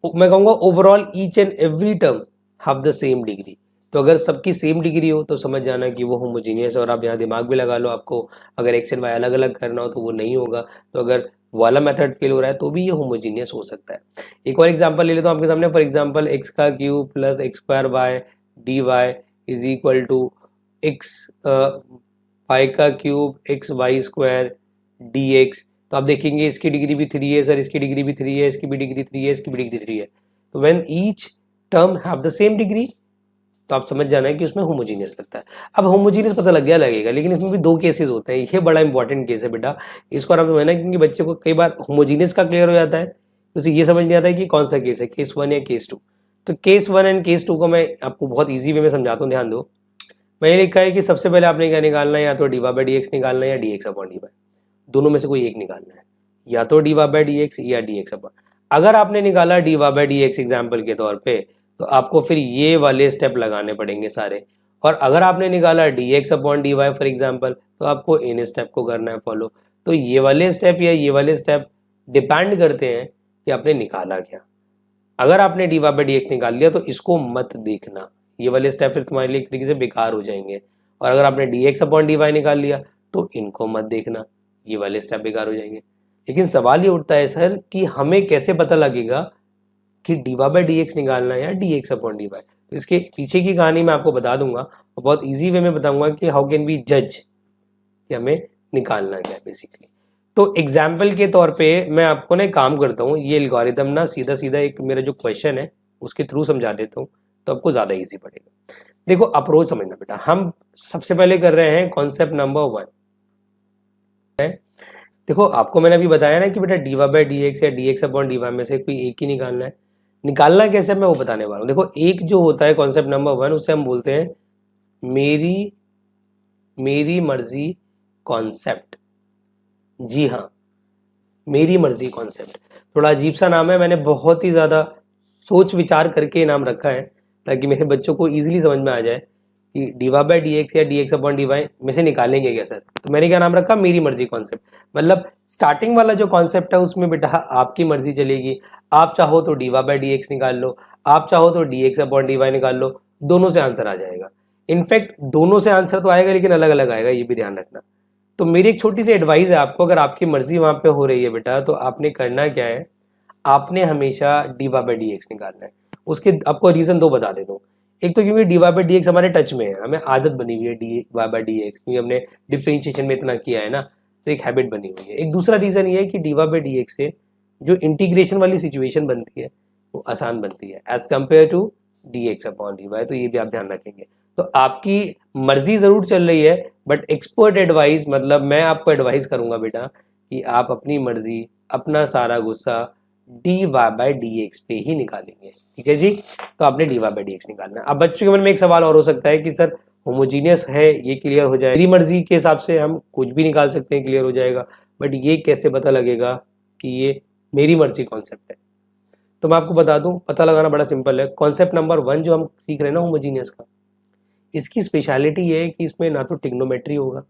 मैं कहूंगा overall each and every term have the same degree. तो अगर सबकी सेम डिग्री हो तो समझ जाना कि वो होमोजीनियस है। और आप यहाँ दिमाग भी लगा लो, आपको अगर एक्स एंड वाई अलग अलग करना हो तो वो नहीं होगा। तो अगर वाला मेथड फेल हो रहा है तो भी ये होमोजीनियस हो सकता है। एक और एग्जांपल ले लेता हूँ आपके सामने। फॉर एग्जांपल एक्स का cube plus x square y D y is equal to x y का cube x y square d x. तो आप देखेंगे इसकी डिग्री भी 3 है सर, इसकी डिग्री भी 3 है, इसकी भी डिग्री 3 है, इसकी भी डिग्री 3 है। तो when each term have the same degree तो आप समझ जाना है कि उसमें होमोजीनियस लगता है। अब होमोजीनियस पता लग गया लगेगा, लेकिन इसमें भी दो केसेस होते हैं। ये बड़ा इंपॉर्टेंट केस है बेटा, इसको आराम समझना, क्योंकि बच्चे को कई बार होमोजीनियस का क्लियर हो जाता है तो उसे ये समझ नहीं आता है कि कौन सा केस है, केस 1 या केस 2। तो केस 1 एंड केस 2 को मैं आपको बहुत ईजी वे में समझाता हूँ, ध्यान दो। मैंने लिखा है कि सबसे पहले आपने क्या निकालना है, या तो D Y by D x निकालना है या d x upon D y, दोनों में से कोई एक निकालना है, या तो D Y by D x या डी एक्स अपॉन। अगर आपने निकाला d Y by D x example के तौर पे तो आपको फिर ये वाले स्टेप लगाने पड़ेंगे सारे। और अगर आपने निकाला d x upon D y for example तो आपको इन स्टेप को करना है फॉलो। तो ये वाले स्टेप या ये वाले स्टेप डिपेंड करते हैं कि आपने निकाला क्या। अगर आपने D Y by D x निकाल लिया तो इसको मत देखना, ये वाले स्टेप फिर तुम्हारे लिए एक तरीके से बेकार हो जाएंगे। और अगर आपने d x upon D Y निकाल लिया तो इनको मत देखना, ये वाले स्टेप बेकार हो जाएंगे। लेकिन सवाल ये उठता है सर कि हमें कैसे पता लगेगा कि D Y by D x निकालना है या d x upon D Y. तो इसके पीछे की कहानी मैं आपको बता दूंगा और बहुत इजी वे में बताऊंगा कि हाउ कैन बी जज कि हमें निकालना क्या है बेसिकली। तो एग्जाम्पल के तौर पे मैं आपको ना काम करता हूँ, ये एल्गोरिथम ना सीधा सीधा एक मेरा जो क्वेश्चन है उसके थ्रू समझा देता हूँ तो आपको ज्यादा इजी पड़ेगा। देखो अप्रोच समझना बेटा, हम सबसे पहले कर रहे हैं कॉन्सेप्ट नंबर 1। देखो आपको मैंने अभी बताया ना कि बेटा d Y by D x या d x upon D y में से कोई एक ही निकालना है। निकालना कैसे मैं वो बताने वाला हूँ। देखो एक जो होता है कॉन्सेप्ट नंबर 1 उसे हम बोलते हैं मेरी मर्जी कॉन्सेप्ट। जी हाँ, मेरी मर्जी कॉन्सेप्ट थोड़ा अजीब सा नाम है, मैंने बहुत ही ज्यादा सोच विचार करके नाम रखा है ताकि मेरे बच्चों को इजीली समझ में आ जाए कि D Y by D x या d x upon D y में से निकालेंगे क्या सर। तो मैंने क्या नाम रखा, मेरी मर्जी कॉन्सेप्ट। मतलब स्टार्टिंग वाला जो कॉन्सेप्ट है उसमें बेटा आपकी मर्जी चलेगी। आप चाहो तो D Y by D x निकाल लो, आप चाहो तो D x upon D Y निकाल लो, दोनों से आंसर आ जाएगा। इनफैक्ट दोनों से आंसर तो आएगा लेकिन अलग अलग आएगा, ये भी ध्यान रखना। तो मेरी एक छोटी सी एडवाइस है आपको, अगर आपकी मर्जी वहां पे हो रही है बेटा तो आपने करना क्या है, आपने हमेशा D Y by D x निकालना है। उसके आपको रीजन दो बता देता हूँ। एक तो क्योंकि D Y by D X हमारे टच में है, हमें आदत बनी हुई है D Y by D X, क्योंकि हमने डिफरेंशिएशन में इतना किया है ना, तो एक हैबिट बनी हुई है। एक दूसरा रीजन ये है कि D Y by D X से जो इंटीग्रेशन वाली सिचुएशन बनती है वो आसान बनती है as compare to D x upon D Y. तो ये भी आप ध्यान रखेंगे। तो आपकी मर्जी जरूर चल रही है, बट एक्सपर्ट एडवाइस, मतलब मैं आपको एडवाइस करूंगा बेटा कि आप अपनी मर्जी, अपना सारा गुस्सा D Y by D X पे ही निकालेंगे। ठीक है जी, तो आपने D Y by D x निकालना है। अब बच्चों के मन में एक सवाल और हो सकता है कि सर होमोजीनियस है, ये क्लियर हो जाए, मेरी मर्जी के हिसाब से हम कुछ भी निकाल सकते हैं, क्लियर हो जाएगा, बट ये कैसे पता लगेगा कि ये मेरी मर्जी कॉन्सेप्ट है? तो मैं आपको बता दूं, पता लगाना बड़ा सिंपल है। कॉन्सेप्ट नंबर 1 जो हम सीख रहे हैं ना होमोजीनियस का, इसकी स्पेशलिटी ये है कि इसमें ना तो टिग्नोमेट्री होगा,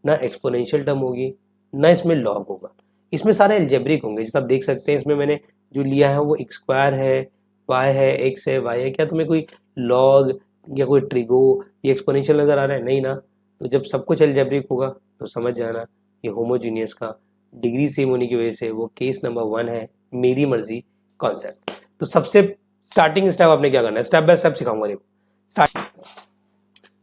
ना एक्सपोनेंशियल टर्म होगी, ना इसमें लॉग होगा। इसमें सारे एल्जेब्रिक होंगे। जैसे आप देख सकते हैं इसमें मैंने जो लिया है वो एक्स स्क्वायर है, वाई है, एक्स है, वाई है। क्या तुम्हें कोई लॉग या कोई ट्रिगो या एक्सपोनेंशियल नजर आ रहा है? नहीं ना। तो जब सब कुछ एल्जेब्रिक होगा तो समझ जाना ये होमोजीनियस का डिग्री सेम होने की वजह से वो केस नंबर 1 है, मेरी मर्जी कॉन्सेप्ट। तो सबसे स्टार्टिंग स्टेप आपने क्या करना है, स्टेप बाय स्टेप सिखाऊंगा। देखो स्टार्ट,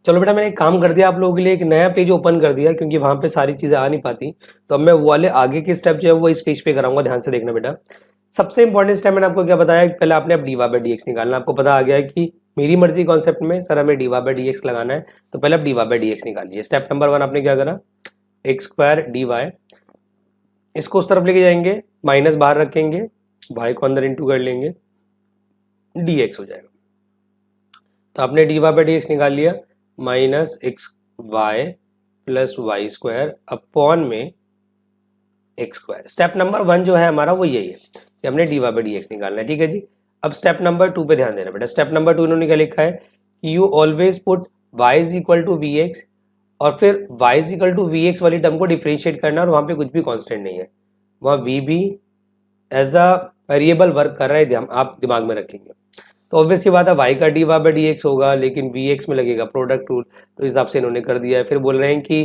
चलो बेटा मैंने एक काम कर दिया आप लोगों के लिए, एक नया पेज ओपन कर दिया, क्योंकि वहां पे सारी चीजें आ नहीं पाती। तो अब मैं वो वाले आगे के स्टेप जो है वो इस पेज पे कराऊंगा, ध्यान से देखना बेटा। सबसे इंपॉर्टेंट स्टेप मैंने आपको क्या बताया, पहले आपने अब D Y by D x निकालना। आपको पता आ गया है कि मेरी मर्जी कॉन्सेप्ट में सर हमें D Y by D X लगाना है, तो पहले आप D Y by D X निकालिए। स्टेप नंबर 1 आपने क्या करा, एक्स स्क्वायर डी वाई, इसको उस तरफ लेके जाएंगे, माइनस बाहर रखेंगे, वाई को अंदर इंटू कर लेंगे, डी एक्स हो जाएगा। तो आपने D Y by D x निकाल लिया, minus X Y plus Y square upon में एक्स स्क्वायर। स्टेप नंबर 1 जो है हमारा वो यही है कि हमने D Y by D x निकालना है। ठीक है जी। अब स्टेप नंबर 2 पे ध्यान देना बेटा। स्टेप नंबर 2 इन्होंने क्या लिखा है कि you always put Y is equal to V X, और फिर Y is equal to V X वाली टर्म को डिफरेंशिएट करना, और वहां पे कुछ भी कांस्टेंट नहीं है, वहां वी भी एज अ वेरिएबल वर्क कर रहा है, आप दिमाग में रखेंगे। तो ऑब्वियस सी बात है वाई का D Y by D X होगा, लेकिन वी एक्स में लगेगा प्रोडक्ट रूल, तो इस हिसाब से इन्होंने कर दिया है। फिर बोल रहे हैं कि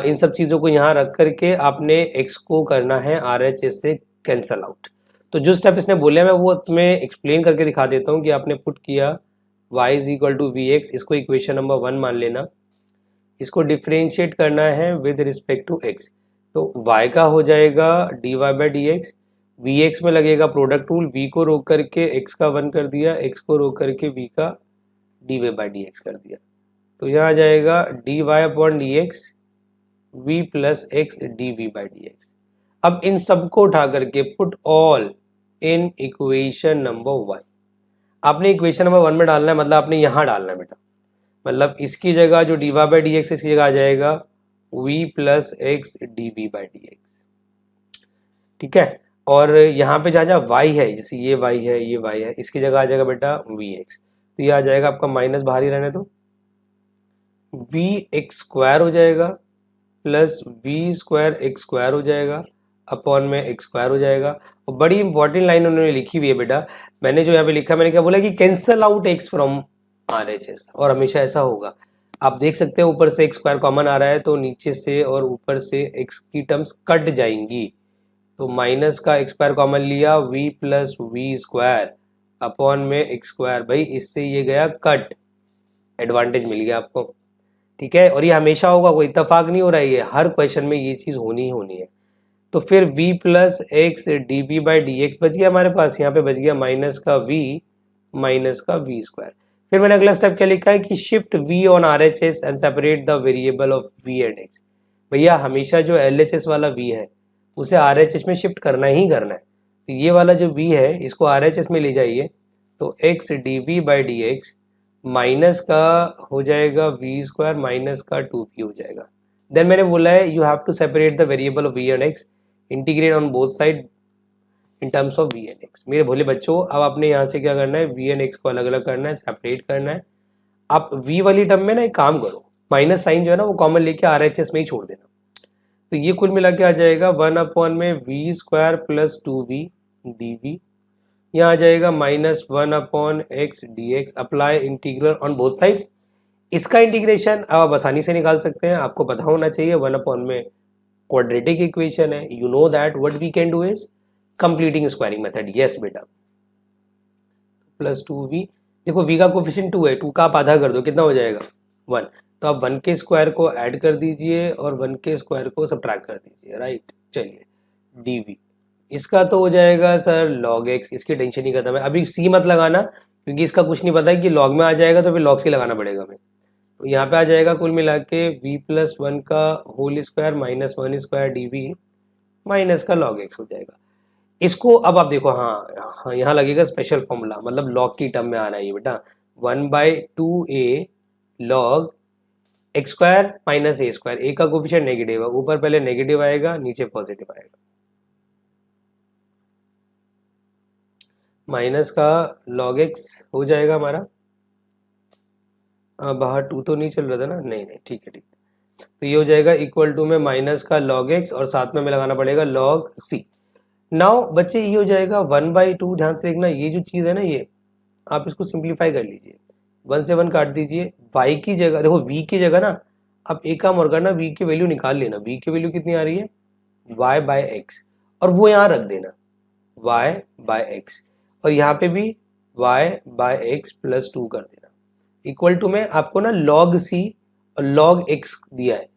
इन सब चीज़ों को यहाँ रख करके आपने एक्स को करना है आर एच एस से कैंसल आउट। तो जो स्टेप इसने बोले मैं वो तुम्हें एक्सप्लेन करके दिखा देता हूँ कि आपने पुट किया y is equal to V X, इसको इक्वेशन नंबर 1 मान लेना, इसको डिफ्रेंशिएट करना है विद रिस्पेक्ट टू x। तो y का हो जाएगा D Y by D X, V X में लगेगा प्रोडक्ट रूल, v को रोक करके x का 1 कर दिया, x को रोक करके v का D Y by D X कर दिया। तो यहाँ आ जाएगा D Y upon D X v plus x D we by D X. अब इन सबको उठा करके put all in equation number 1। आपने इक्वेशन नंबर 1 में डालना है, मतलब आपने यहाँ डालना है बेटा, मतलब इसकी जगह जो D Y by D X इसकी जगह आ जाएगा v plus x D we by D X. ठीक है, और यहाँ पे जहाँ जहाँ y है, जैसे ये y है, ये y है, इसकी जगह आ जाएगा बेटा वी एक्स। तो ये आ जाएगा आपका माइनस बाहर ही रहने दो, वी एक्स स्क्वायर हो जाएगा plus V square X square हो जाएगा अपॉन में एक्स स्क्वायर हो जाएगा। और बड़ी इंपॉर्टेंट लाइन उन्होंने लिखी हुई है बेटा, मैंने जो यहाँ पे लिखा, मैंने क्या बोला कि cancel out x from are H S, और हमेशा ऐसा होगा। आप देख सकते हैं ऊपर से एक्स स्क्वायर कॉमन आ रहा है, तो नीचे से और ऊपर से एक्स की टर्म्स कट जाएंगी। तो माइनस का एक्स स्क्वायर कॉमन लिया, V plus V square upon में एक्स स्क्वायर, भाई इससे ये गया कट, एडवांटेज मिल गया आपको। ठीक है, और ये हमेशा होगा, कोई इत्तेफाक नहीं हो रहा है, ये हर क्वेश्चन में ये चीज होनी ही होनी है। तो फिर v plus x D we by D X बच गया हमारे पास, यहाँ पे बच गया माइनस का v माइनस का v स्क्वायर। फिर मैंने अगला स्टेप क्या लिखा है कि shift v on R H S and separate the variable of v and x। भैया हमेशा जो एल एच एस वाला v है उसे आर एच एस में शिफ्ट करना ही करना है। तो ये वाला जो v है इसको आर एच एस में ले जाइए, तो x D we by D x minus का हो जाएगा वी स्क्वायर माइनस का 2v हो जाएगा। देन मैंने बोला है you have to separate the variable of v and x, integrate on both side in terms of v and x। मेरे भोले बच्चों, अब आपने यहाँ से क्या करना है, v एंड x को अलग अलग करना है, सेपरेट करना है। आप v वाली टर्म में ना एक काम करो, माइनस साइन जो है ना वो कॉमन लेके आर एच एस में ही छोड़ देना। तो ये कुल मिला के आ जाएगा 1 अपॉन में we square plus 2v dv, यहाँ आ जाएगा minus 1 upon x d x, apply integral on both side. इसका इंटीग्रेशन अब आप आसानी से निकाल सकते हैं, आपको पता होना चाहिए 1 अपॉन में क्वाड्रेटिक इक्वेशन है। You know that what we can do is completing squaring method, yes बेटा। प्लस 2v, देखो v का कोफिशिएंट 2 है, 2 का आप आधा कर दो, कितना हो जाएगा 1, तो आप 1 के स्क्वायर को ऐड कर दीजिए और 1 के स्क्वायर को सब्ट्रैक्ट कर दीजिए, राइट। चलिए dv, इसका तो हो जाएगा सर log x, इसकी टेंशन ही खत्म है। अभी c मत लगाना क्योंकि इसका कुछ नहीं पता है कि log में आ जाएगा तो फिर log c लगाना पड़ेगा हमें। तो यहाँ पे आ जाएगा कुल मिला के v प्लस 1 का whole square minus 1 square dv minus का log x हो जाएगा। इसको अब आप देखो, हाँ यहाँ लगेगा स्पेशल फॉर्मूला, मतलब log की टर्म में आ रहा है ये बेटा, 1/2a log x square minus a square, a का कोफिशिएंट नेगेटिव है, ऊपर पहले नेगेटिव आएगा नीचे पॉजिटिव आएगा, माइनस का log x हो जाएगा हमारा, बाहर 2 तो नहीं चल रहा था ना, नहीं ठीक है, तो ये हो जाएगा इक्वल टू में माइनस का log x और साथ में हमें लगाना पड़ेगा log c। नाउ बच्चे ये हो जाएगा 1/2, ध्यान से देखना ये जो चीज है ना, ये आप इसको सिंप्लीफाई कर लीजिए, 1 से 1 काट दीजिए, y की जगह देखो v की जगह ना आप एक काम और करना, v की वैल्यू निकाल लेना, v की वैल्यू कितनी आ रही है y/x, और वो यहाँ रख देना y/x, और यहाँ पे भी y/x प्लस 2 कर देना, इक्वल टू में आपको ना log c और log x दिया है,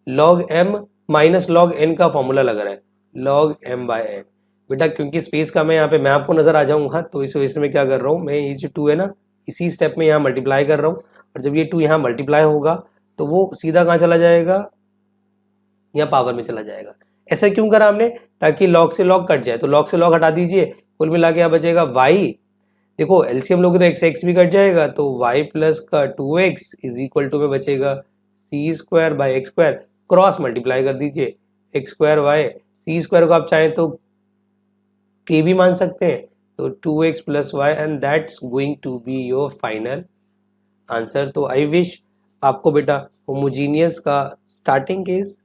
log m minus log n का फॉर्मूला लग रहा है, log m/n बेटा, क्योंकि स्पेस का मैं यहाँ पे मैं आपको नजर आ जाऊंगा तो इस वजह से मैं क्या कर रहा हूँ, मैं ये जो 2 है ना इसी स्टेप में यहाँ मल्टीप्लाई कर रहा हूँ, और जब ये 2 यहाँ मल्टीप्लाई होगा तो वो सीधा कहाँ चला जाएगा, यहाँ पावर में चला जाएगा। ऐसा क्यों करा हमने, ताकि log से log कट जाए, तो log से log हटा दीजिए, कुल मिला के यहाँ बचेगा y, देखो एलसीएम लोगे तो x x भी कट जाएगा, तो y प्लस का 2x इज इक्वल टू में बचेगा c square by x square, cross multiply कर दीजिए x square y, c square को आप चाहें तो k भी मान सकते हैं, तो 2x plus y and that's going to be your final answer. तो आई विश आपको बेटा होमोजीनियस का स्टार्टिंग केस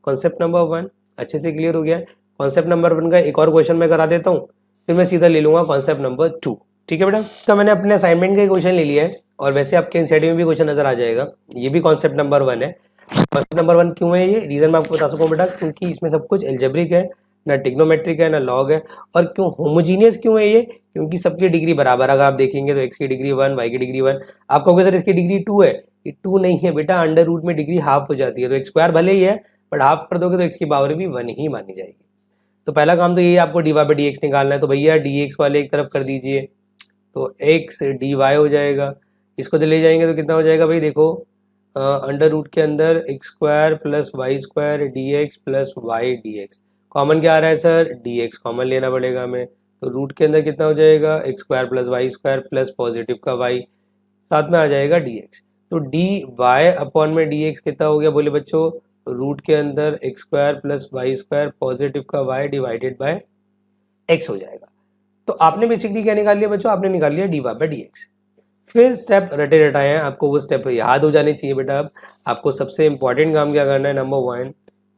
कॉन्सेप्ट नंबर 1 अच्छे से क्लियर हो गया है। कॉन्सेप्ट नंबर 1 का एक और क्वेश्चन मैं करा देता हूँ, फिर मैं सीधा ले लूंगा कॉन्सेप्ट नंबर 2, ठीक है बेटा। तो मैंने अपने असाइनमेंट का क्वेश्चन ले लिया है, और वैसे आपके एनसीईआरटी में भी क्वेश्चन नजर आ जाएगा, ये भी कॉन्सेप्ट नंबर 1 है। कॉन्सेप्ट नंबर 1 क्यों है, ये रीजन मैं आपको बता सकूँ बेटा, क्योंकि इसमें सब कुछ एल्जेब्रिक है, ना ट्रिग्नोमेट्रिक है ना लॉग है, और क्यों होमोजीनियस क्यों है ये, क्योंकि सबकी डिग्री बराबर, अगर आप देखेंगे तो x की डिग्री 1, y की डिग्री 1, आप कहोगे सर इसकी डिग्री 2 है, ये 2 नहीं है बेटा, अंडर रूट में डिग्री हाफ हो जाती है, तो x स्क्वायर भले ही है बट हाफ कर दोगे तो x की पावर भी 1 ही मानी जाएगी। तो पहला काम तो ये आपको dy बाई dx निकालना है, तो भैया dx वाले एक तरफ कर दीजिए, तो x dy हो जाएगा, इसको तो ले जाएंगे तो कितना हो जाएगा भाई, देखो अंडर रूट के अंदर x square plus Y square dx plus Y dx, common क्या आ रहा है सर, dx कॉमन लेना पड़ेगा हमें, तो रूट के अंदर कितना हो जाएगा x square plus Y square plus positive का y, साथ में आ जाएगा dx, तो dy अपॉन में dx कितना हो गया बोले बच्चों, रूट के अंदर x square plus Y square positive का y डिवाइडेड बाय x हो जाएगा। तो आपने बेसिकली क्या निकाल लिया बच्चों, आपने निकाल लिया dy बाई dx। फिर स्टेप रटे रटाए हैं, आपको वो स्टेप याद हो जाने चाहिए बेटा। अब आपको सबसे इंपॉर्टेंट काम क्या करना है, number 1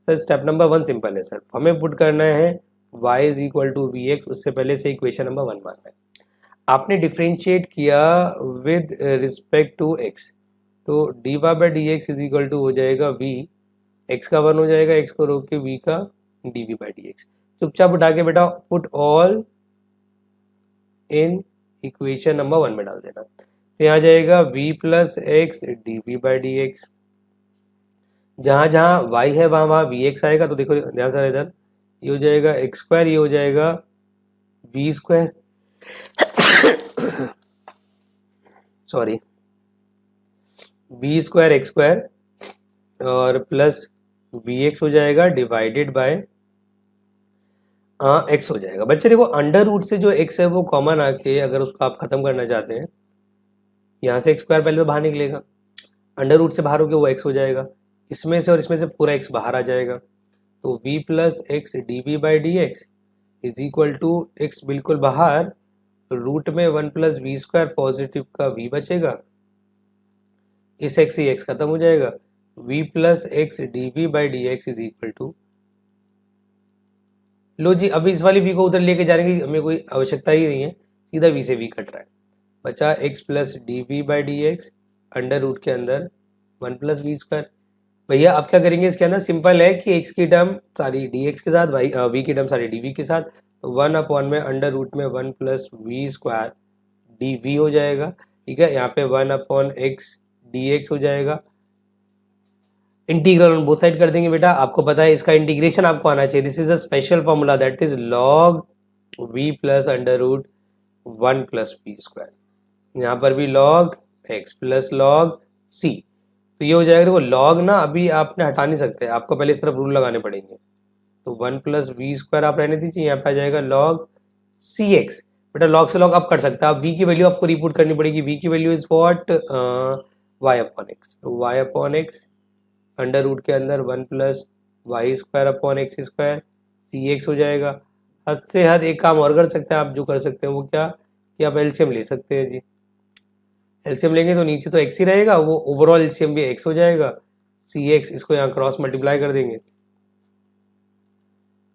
sir, step number 1 simple है सर, हमें पुट करना है y is equal to V X, उससे पहले से इक्वेशन नंबर 1 मानना है। आपने डिफ्रेंशिएट किया विद रिस्पेक्ट टू x, तो D Y by D x is equal to हो जाएगा v, x का 1 हो जाएगा, x को रोक के v का D we by D X. चुपचाप उठा के बेटा put all in equation number 1 में डाल देना, तो यहाँ जाएगा v plus x D we by D X, जहां जहां y है वहां वहां वी एक्स आएगा, तो देखो ध्यान से इधर ये हो जाएगा एक्स स्क्वायर, ये हो जाएगा V square sorry V square X square और प्लस वी एक्स हो जाएगा डिवाइडेड बाय एक्स हो जाएगा। बच्चे देखो अंडर रूट से जो एक्स है वो कॉमन आके अगर उसको आप खत्म करना चाहते हैं, यहाँ से एक्स स्क्वायर पहले तो बाहर निकलेगा, अंडर रूट से बाहर होके वो एक्स हो जाएगा, इसमें से और इसमें से पूरा एक्स बाहर आ जाएगा, तो v plus x D we by D x is equal to X बिल्कुल बाहर, रूट में 1 प्लस वी स्क्वायर पॉजिटिव का v बचेगा, इस एक्स ही एक्स खत्म हो जाएगा, v plus x D we by D x is equal to, लो जी अभी इस वाली v को उधर लेके जाने की हमें कोई आवश्यकता ही नहीं है, सीधा v से v कट रहा है, बचा x plus D we by D X under root के अंदर 1 प्लस वी स्क्वायर। भैया आप क्या करेंगे इसके अंदर, सिंपल है कि x की टर्म सारी dx के साथ, v की टर्म सारी dv के साथ, वन अपॉन में अंडर रूट में 1 plus V square D V हो जाएगा, ठीक है। यहाँ पे 1 अपॉन एक्स डी एक्स हो जाएगा। इंटीग्रल ऑन बोथ साइड कर देंगे बेटा। आपको पता है इसका इंटीग्रेशन आपको आना चाहिए। This is a special formula that is log V plus under root 1 plus V square. यहाँ पर भी log X plus log C. तो ये हो जाएगा। देखो लॉग ना अभी आपने हटा नहीं सकते, आपको पहले इस तरफ रूल लगाने पड़ेंगे। तो 1 प्लस वी स्क्वायर आप रहने दीजिए, यहाँ पे आ जाएगा लॉग सी एक्स। बेटा लॉग से लॉग आप कर सकते हैं। आप वी की वैल्यू आपको रिपोर्ट करनी पड़ेगी। वी की value is what, y upon x. तो y upon x under root के अंदर 1 plus Y square upon x square c x हो जाएगा। हद से हद एक काम और कर सकते हैं आप, जो कर सकते हैं वो क्या कि आप एलसीएम ले सकते हैं जी। एलसीएम लेंगे तो नीचे तो एक्स ही रहेगा, वो ओवरऑल एलसीएम भी एक्स हो जाएगा। सी एक्स इसको यहाँ क्रॉस मल्टीप्लाई कर देंगे।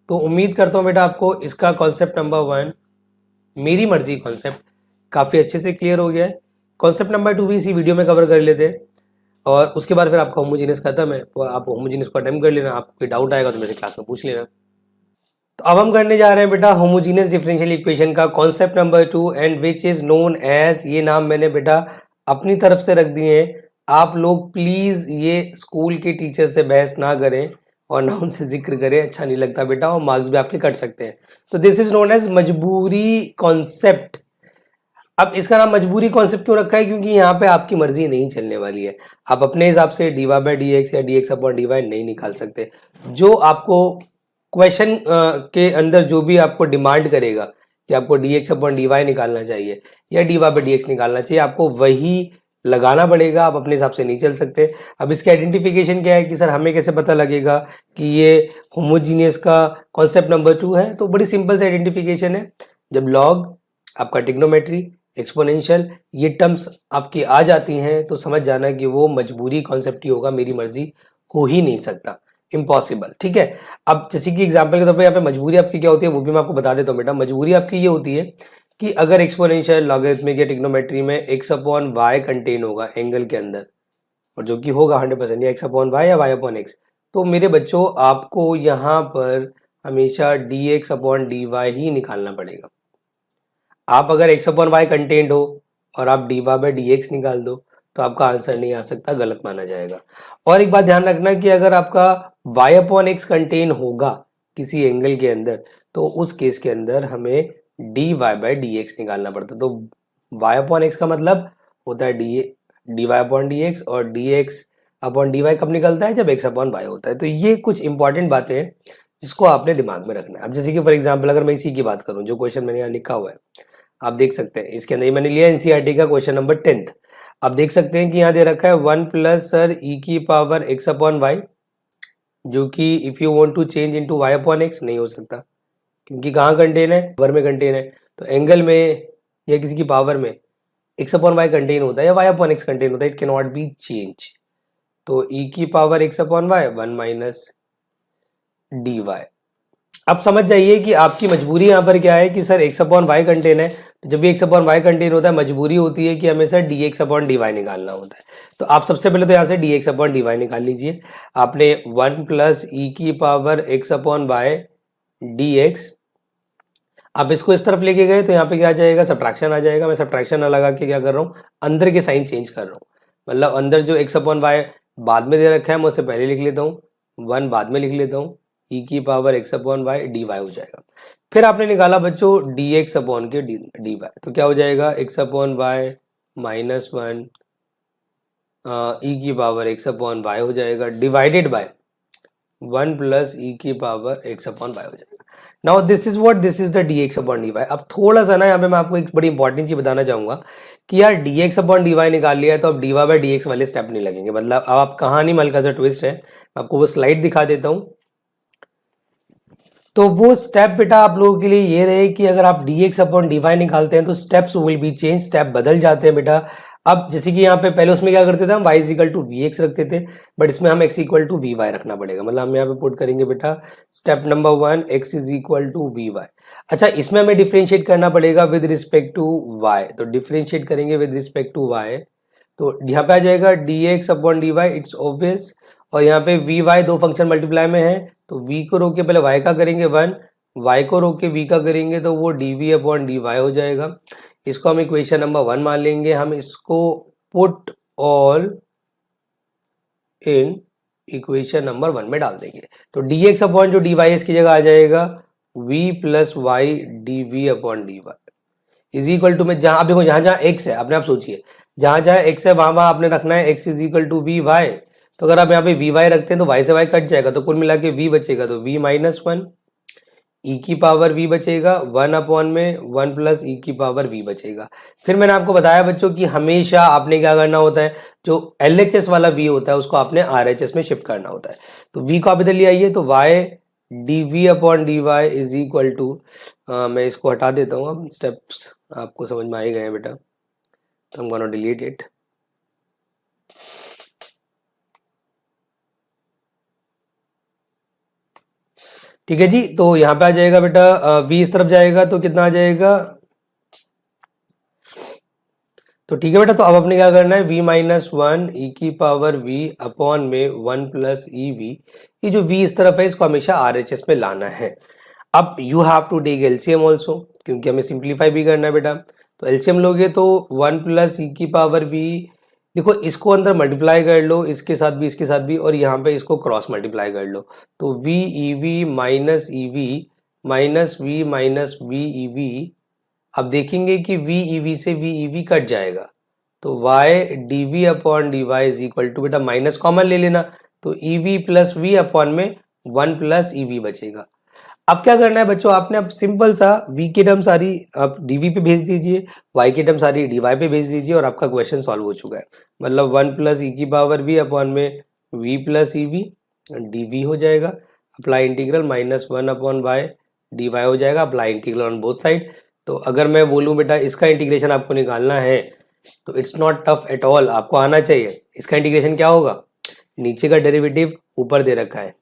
तो उम्मीद करता हूँ बेटा आपको इसका कॉन्सेप्ट नंबर 1 मेरी मर्जी कॉन्सेप्ट काफ़ी अच्छे से क्लियर हो गया है। कॉन्सेप्ट नंबर 2 भी इसी वीडियो में कवर कर लेते हैं और उसके बाद फिर आपका होमोजीनियस खत्म है, तो आप होमोजीनियस को अटेम्प्ट कर लेना। आपको कोई डाउट आएगा तो मेरे से क्लास में पूछ लेना। तो अब हम करने जा रहे हैं बेटा होमोजीनियस डिफरेंशियल इक्वेशन का concept number 2 and which is known as, ये नाम मैंने बेटा अपनी तरफ से रख दिए हैं। आप लोग प्लीज ये स्कूल के टीचर से बहस ना करें और ना उनसे जिक्र करें, अच्छा नहीं लगता बेटा, और मार्क्स भी आपके कट सकते हैं। तो दिस इज नोन एज मजबूरी कॉन्सेप्ट। अब इसका नाम मजबूरी कॉन्सेप्ट क्यों रखा है? क्योंकि यहाँ पे आपकी मर्जी नहीं चलने वाली है। आप अपने हिसाब से d Y by D x या d x upon D y नहीं निकाल सकते। जो आपको क्वेश्चन के अंदर जो भी आपको डिमांड करेगा कि आपको D x upon D Y निकालना चाहिए या D Y by D x निकालना चाहिए, आपको वही लगाना पड़ेगा। आप अपने हिसाब से नहीं चल सकते। अब इसके आइडेंटिफिकेशन क्या है कि सर हमें कैसे पता लगेगा कि ये होमोजीनियस का कॉन्सेप्ट नंबर 2 है? तो बड़ी सिंपल सी आइडेंटिफिकेशन है। जब लॉग, आपका ट्रिग्नोमेट्री, एक्सपोनेंशियल, ये टर्म्स आपकी आ जाती हैं तो समझ जाना कि वो मजबूरी कॉन्सेप्ट ही होगा, मेरी मर्जी हो ही नहीं सकता, इम्पॉसिबल। ठीक है। अब जैसे कि एग्जांपल के तौर पे यहाँ पे मजबूरी आपकी क्या होती है वो भी मैं आपको बता देता हूँ बेटा। मजबूरी आपकी ये होती है कि अगर एक्सपोनेंशियल, लॉगरिथमिक या ट्रिग्नोमेट्री में एक्स अपॉन वाई कंटेन होगा एंगल के अंदर, और जो कि होगा 100%, या एक्स अपॉन वाई या वाई अपॉन एक्स, तो मेरे बच्चों आपको यहाँ पर हमेशा D x upon D why he निकालना पड़ेगा। आप अगर एक्स अपॉन वाई कंटेंट हो और आप D Y by D x निकाल दो तो आपका आंसर नहीं आ सकता, गलत माना जाएगा। और एक बात ध्यान रखना कि अगर आपका वाई अपॉन एक्स कंटेन होगा किसी एंगल के अंदर तो उस केस के अंदर हमें D Y by D x निकालना पड़ता है। तो वाई अपॉन एक्स का मतलब होता है D Y upon D x, और d x upon D y कब निकलता है? जब एक्स अपॉन वाई होता है। तो ये कुछ इंपॉर्टेंट बातें हैं जिसको आपने दिमाग में रखना है। अब जैसे कि फॉर एग्जाम्पल अगर मैं इसी की बात करूं, जो क्वेश्चन मैंने यहाँ लिखा हुआ है आप देख सकते हैं, इसके अंदर मैंने लिया एनसीईआरटी का क्वेश्चन नंबर 10th। आप देख सकते हैं कि यहाँ दे रखा है 1 प्लस सर ई की पावर एक्स अपॉन वाई, जो कि if you want to change into Y upon X नहीं हो सकता, क्योंकि कहाँ कंटेन है? पावर में कंटेन है। तो एंगल में या किसी की पावर में एक्स अपॉन वाई कंटेन होता है या वाई अपॉन एक्स कंटेन होता है, it can not be change. तो ई की power X upon Y 1 minus D Y. अब समझ जाइए कि आपकी मजबूरी यहाँ पर क्या है कि sir X upon Y contain है, तो जब भी एक्स अपॉन वाई कंटेन होता है मजबूरी होती है कि हमें sir D x upon D Y निकालना होता है। तो आप सबसे पहले तो यहाँ से D x upon D Y निकाल लीजिए। आपने 1 प्लस ई की power X upon Y D x, आप इसको इस तरफ लेके गए तो यहाँ पे क्या आ जाएगा? सब्ट्रैक्शन आ जाएगा। मैं सब्ट्रैक्शन ना लगा के क्या कर रहा हूँ, अंदर के साइन चेंज कर रहा हूँ। मतलब अंदर जो एक्स अपॉन वाई बाद में दे रखा है मैं उसे पहले लिख लेता हूँ, 1 बाद में लिख लेता हूँ, ई की power X upon Y D Y हो जाएगा। फिर आपने निकाला बच्चों डी एक्स अपॉन के डी वाई, तो क्या हो जाएगा? X upon Y minus 1 E की पावर एक्स अपॉन वाई हो जाएगा, डिवाइडेड बाय 1 प्लस ई की पावर एक्स अपॉन वाई हो जाएगा। Now this is what, this is the D x upon D Y. अब थोड़ा सा ना यहाँ पे मैं आपको एक बड़ी इंपॉर्टेंट चीज बताना चाहूंगा कि यार D x upon D Y निकाल लिया है तो अब D Y by D X वाले स्टेप नहीं लगेंगे। मतलब अब आप कहानी में हल्का सा ट्विस्ट है, मैं आपको वो स्लाइड दिखा देता हूँ। तो वो स्टेप बेटा आप लोगों के लिए ये रहे कि अगर आप D x upon D Y निकालते हैं तो steps will be change, step बदल जाते हैं बेटा। अब जैसे कि यहाँ पे पहले उसमें क्या करते थे हम, y is equal to V X रखते थे, बट इसमें हम x equal to V Y रखना पड़ेगा। मतलब हम यहाँ पे पुट करेंगे बेटा step number 1 x is equal to V Y. अच्छा, इसमें हमें डिफरेंशिएट करना पड़ेगा विद रिस्पेक्ट टू y, तो डिफरेंशिएट करेंगे विद रिस्पेक्ट टू y, तो यहाँ पे आ जाएगा D x upon D Y, it's obvious. और यहाँ पे वी वाई दो फंक्शन मल्टीप्लाई में है तो v को रोक के पहले y का करेंगे 1, y को रोक के v का करेंगे तो वो dv अपॉन dy हो जाएगा। इसको हम इक्वेशन नंबर 1 मान लेंगे। हम इसको put all in equation number 1 में डाल देंगे तो dx अपॉन जो dy इसकी जगह आ जाएगा v plus Y dv upon dy is equal to में जहां आप देखो जहां जहां x है अपने आप सोचिए, जहां जहां x है वहां वहां आपने रखना है x is equal to V Y. तो अगर आप यहाँ पे वी वाई रखते हैं तो y से y कट जाएगा तो कुल मिला के v बचेगा तो v माइनस 1 e की पावर v बचेगा 1 अपॉन में 1 प्लस e की पावर v बचेगा। फिर मैंने आपको बताया बच्चों कि हमेशा आपने क्या करना होता है, जो LHS वाला v होता है उसको आपने RHS में शिफ्ट करना होता है। तो v को आप इधर ले आइए तो y dv upon dy is equal to, मैं इसको हटा देता हूँ, अब स्टेप्स आपको समझ में आ ही गए हैं बेटा, तो I'm gonna delete it। ठीक है जी, तो यहाँ पे आ जाएगा बेटा v इस तरफ जाएगा तो कितना आ जाएगा, तो ठीक है बेटा। तो अब अपने क्या करना है v माइनस 1 e की पावर v अपॉन में 1 प्लस ई वी, ये जो v इस तरफ है इसको हमेशा RHS में लाना है। अब you have to take LCM also, क्योंकि हमें सिंप्लीफाई भी करना है बेटा। तो एलसीएम लोगे तो 1 प्लस ई की पावर v, देखो इसको अंदर मल्टीप्लाई कर लो, इसके साथ भी इसके साथ भी, और यहाँ पे इसको क्रॉस मल्टीप्लाई कर लो तो v E V minus E V minus V minus V E V. अब देखेंगे कि v ई वी से v ई वी कट जाएगा तो y dv upon dy is equal to, बेटा माइनस कॉमन ले लेना तो E V plus V upon में 1 प्लस ई वी बचेगा। अब क्या करना है बच्चों, आपने अब सिंपल सा v की टर्म सारी आप dv पे भेज दीजिए, y की टर्म सारी dy पे भेज दीजिए और आपका क्वेश्चन सॉल्व हो चुका है। मतलब 1 प्लस ई की पावर v अपॉन में v plus E V dv हो जाएगा। Apply integral minus 1 upon Y dy हो जाएगा। Apply integral on both side. तो अगर मैं बोलूं बेटा इसका इंटीग्रेशन आपको निकालना है तो it's not tough at all, आपको आना चाहिए। इसका इंटीग्रेशन क्या होगा, नीचे का डेरिवेटिव ऊपर दे रखा है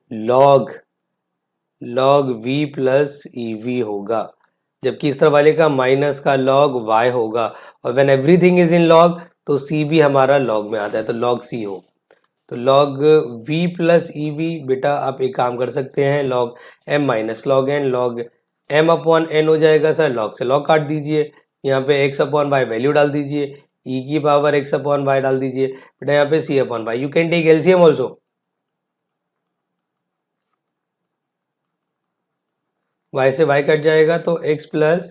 log v plus E we होगा, जबकि इस तरफ वाले का माइनस का log y होगा। और when everything is in log तो c भी हमारा log में आता है तो log c हो। तो log v plus E we, बेटा आप एक काम कर सकते हैं, log m minus log n, log m upon n हो जाएगा सर, log से log काट दीजिए, यहाँ पे x अपॉन y वैल्यू डाल दीजिए, e की पावर x अपॉन y डाल दीजिए, बेटा यहाँ पे c upon y। You can take LCM also, y से y कट जाएगा तो x प्लस